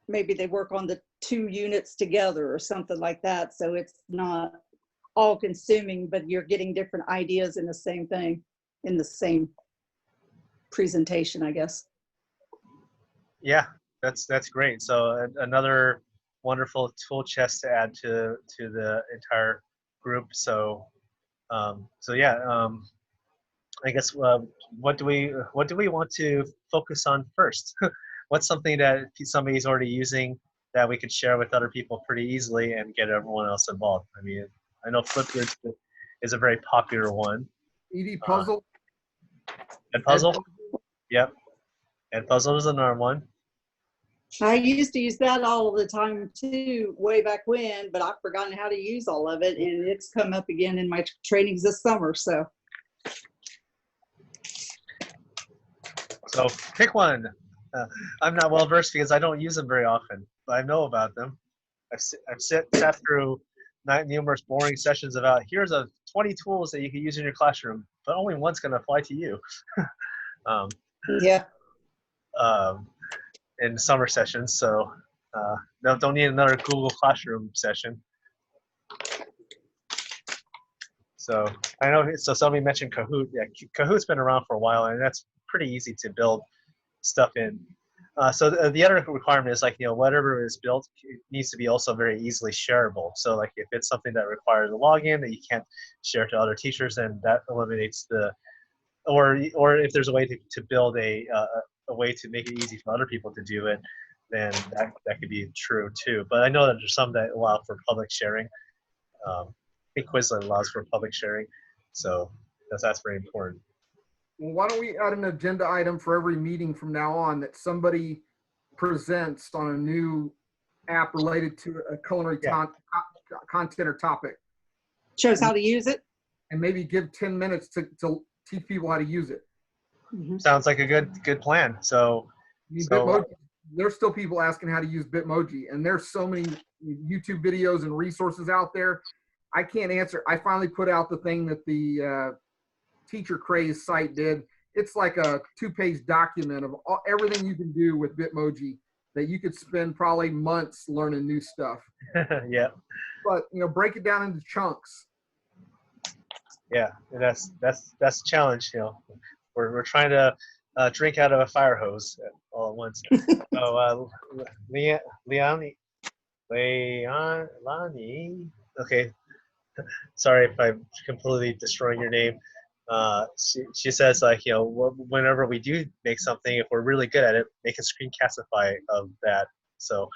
maybe they work on the 2 units together or something like that. So it's not all consuming, but you're getting different ideas in the same thing, in the same presentation, I guess. Yeah, that's great. So another wonderful tool chest to add to the entire group. So, I guess what do we want to focus on first? What's something that somebody's already using that we could share with other people pretty easily and get everyone else involved? I mean, I know Flipgrid is a very popular one. Edpuzzle. Edpuzzle. Yep. Edpuzzle is another one. I used to use that all the time too, way back when, but I've forgotten how to use all of it, and it's come up again in my trainings this summer. So pick one. I'm not well versed because I don't use them very often, but I know about them. I've sat through numerous boring sessions about, here's 20 tools that you can use in your classroom, but only one's going to apply to you. In summer sessions, so don't need another Google Classroom session. So I know. So somebody mentioned Kahoot. Yeah, Kahoot's been around for a while, and that's pretty easy to build stuff in. So the other requirement is, like, whatever is built, it needs to be also very easily shareable. So, like, if it's something that requires a login that you can't share to other teachers, then that eliminates or if there's a way to build a way to make it easy for other people to do it, then that could be true too. But I know that there's some that allow for public sharing. I think Quizlet allows for public sharing, so that's very important. Well, why don't we add an agenda item for every meeting from now on that somebody presents on a new app related to a culinary content or topic. Shows how to use it. And maybe give 10 minutes to teach people how to use it. Sounds like a good plan. So, Bitmoji, there's still people asking how to use Bitmoji, and there's so many YouTube videos and resources out there. I can't answer. I finally put out the thing that the Teacher Craze site did. It's like a 2-page document of everything you can do with Bitmoji that you could spend probably months learning new stuff. Yeah. But break it down into chunks. Yeah, that's a challenge. We're trying to drink out of a fire hose all at once. So, Leonie, okay. Sorry if I'm completely destroying your name. She says, like, whenever we do make something, if we're really good at it, make a screencastify of that. So,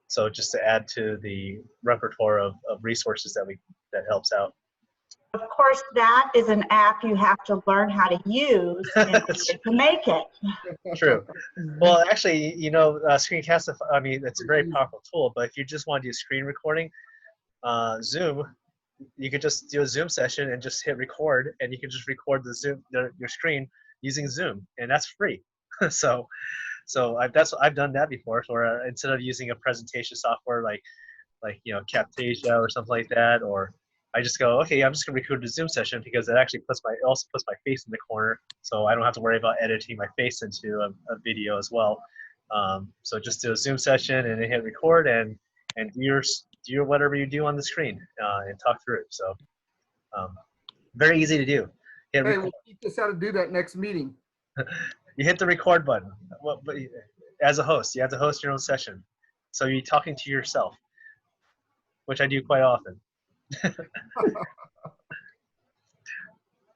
so just to add to the repertoire of resources that helps out. Of course, that is an app you have to learn how to use in order to make it. True. Well, actually, screencastify, I mean, it's a very powerful tool, but if you just want to do screen recording, Zoom, you could just do a Zoom session and just hit record, and you can just record your screen using Zoom, and that's free. So I've done that before. Where instead of using a presentation software like Camtasia or something like that, or I just go, okay, I'm just gonna record a Zoom session because it actually also puts my face in the corner, so I don't have to worry about editing my face into a video as well. So just do a Zoom session and then hit record and do your whatever you do on the screen and talk through it. So very easy to do. Hey, we'll teach us how to do that next meeting. You hit the record button. But as a host, you have to host your own session. So you're talking to yourself, which I do quite often.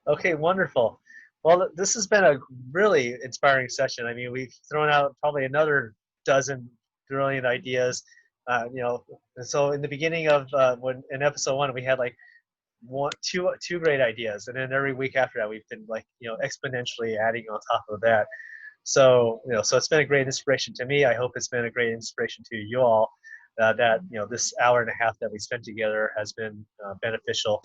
Okay, wonderful. Well, this has been a really inspiring session. I mean, we've thrown out probably another dozen brilliant ideas. And so in the beginning of in episode 1, we had like two great ideas, and then every week after that, we've been exponentially adding on top of that. So so it's been a great inspiration to me. I hope it's been a great inspiration to you all. That this hour and a half that we spent together has been beneficial,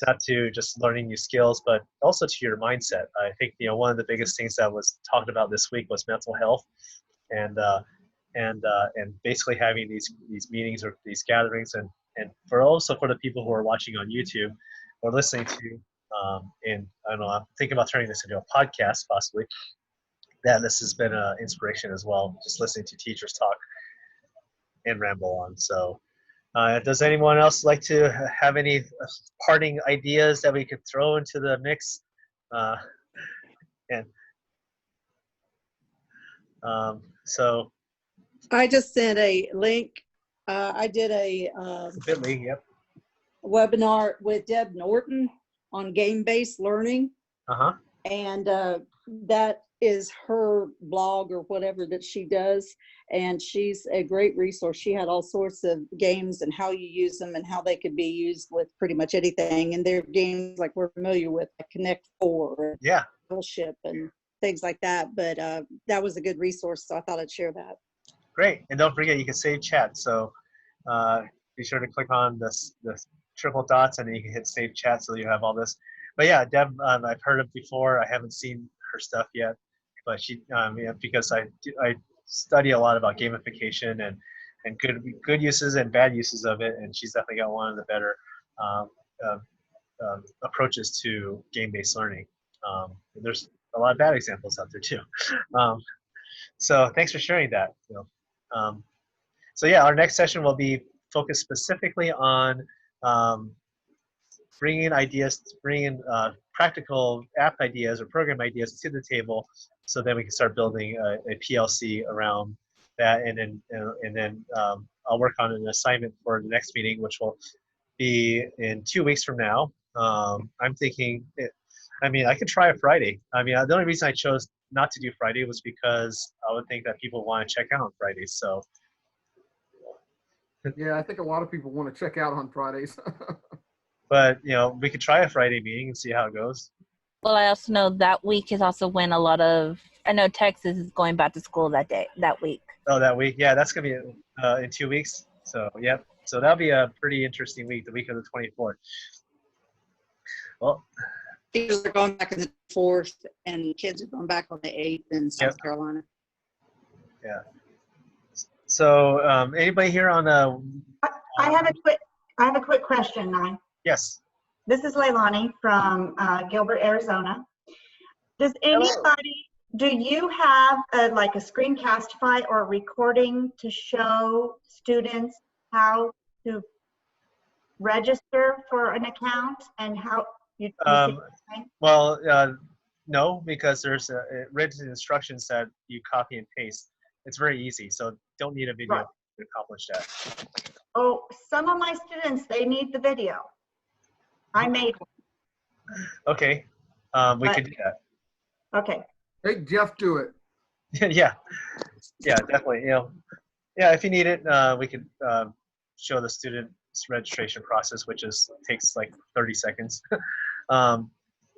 not to just learning new skills, but also to your mindset. I think one of the biggest things that was talked about this week was mental health, and basically having these meetings or these gatherings, and for the people who are watching on YouTube or listening to, and I don't know, I'm thinking about turning this into a podcast possibly. That this has been an inspiration as well, just listening to teachers talk and ramble on. So does anyone else like to have any parting ideas that we could throw into the mix? So I just sent a link. I did a Bitly, yep. webinar with Deb Norton on game-based learning. And that is her blog or whatever that she does, and she's a great resource. She had all sorts of games and how you use them and how they could be used with pretty much anything, and they're games like we're familiar with, like Connect 4, Fellowship, and things like that. But that was a good resource, so I thought I'd share that. Great. And don't forget, you can save chat, so be sure to click on this triple dots, and then you can hit save chat so you have all this. But yeah, Deb, I've heard of before. I haven't seen her stuff yet, but she, because I study a lot about gamification and good uses and bad uses of it, and she's definitely got one of the better approaches to game-based learning. There's a lot of bad examples out there too. So thanks for sharing that. So yeah, our next session will be focused specifically on bringing practical app ideas or program ideas to the table, so then we can start building a PLC around that, and then I'll work on an assignment for the next meeting, which will be in 2 weeks from now. I'm thinking, I could try a Friday. The only reason I chose not to do Friday was because I would think that people want to check out on Fridays. So yeah, I think a lot of people want to check out on Fridays. But we could try a Friday meeting and see how it goes. Well, I also know that week is also when I know Texas is going back to school that week. Oh, that week? Yeah, that's gonna be in 2 weeks. So yep. So that'll be a pretty interesting week, the week of the 24th. Well, teachers are going back on the 4th, and kids are going back on the 8th in South Carolina. Yeah. So anybody here on a? I have a quick question, Nye. Yes. This is Leilani from Gilbert, Arizona. Does anybody, do you have like a screencastify or a recording to show students how to register for an account and how you well, no, because there's written instructions that you copy and paste. It's very easy, so don't need a video to accomplish that. Oh, some of my students, they need the video. I made one. Okay, we could do that. Okay. Hey, Jeff, do it. Yeah, definitely. Yeah, if you need it, we could show the student's registration process, which takes like 30 seconds.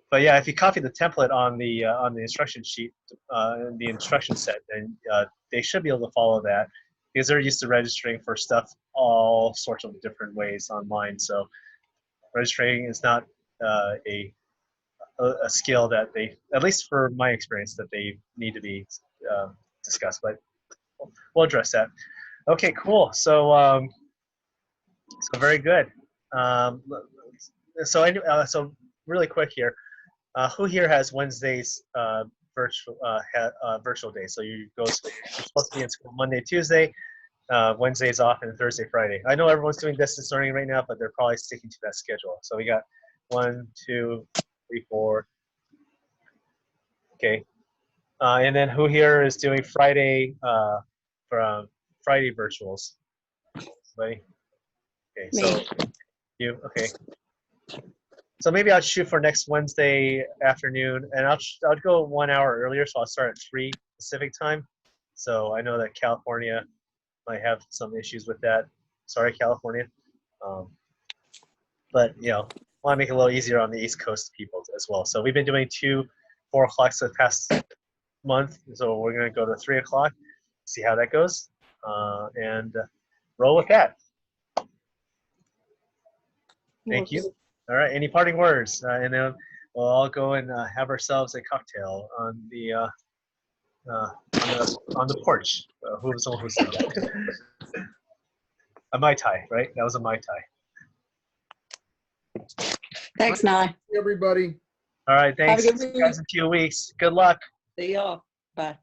But yeah, if you copy the template on the instruction sheet, the instruction set, then they should be able to follow that because they're used to registering for stuff all sorts of different ways online. So registering is not a skill that they, at least for my experience, that they need to be discussed. But we'll address that. Okay, cool. So so very good. So really quick here. Who here has Wednesdays virtual days? So you're supposed to be in school Monday, Tuesday, Wednesdays off, and Thursday, Friday. I know everyone's doing distance learning right now, but they're probably sticking to that schedule. So we got 1, 2, 3, 4. Okay. And then who here is doing Friday from Friday virtuals? Anybody? Okay, so you okay. So maybe I'll shoot for next Wednesday afternoon, and I'll go 1 hour earlier, so I'll start at 3 Pacific time. So I know that California might have some issues with that. Sorry, California. But want to make it a little easier on the East Coast people as well. So we've been doing 2 4 o'clocks the past month, so we're going to go to 3 o'clock, see how that goes, and roll with that. Thank you. All right, any parting words? And then we'll all go and have ourselves a cocktail on the porch. Who was someone who said that? A Mai Tai, right? That was a Mai Tai. Thanks, Nye. Everybody. All right, thanks. Have a good See you guys in 2 weeks. Good luck. See y'all. Bye.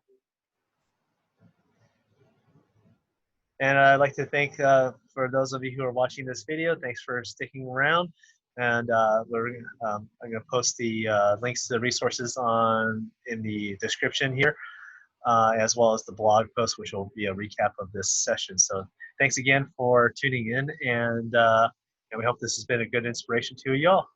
And I'd like to thank, for those of you who are watching this video, thanks for sticking around. And I'm going to post the links to the resources in the description here, as well as the blog post, which will be a recap of this session. So thanks again for tuning in, and we hope this has been a good inspiration to y'all.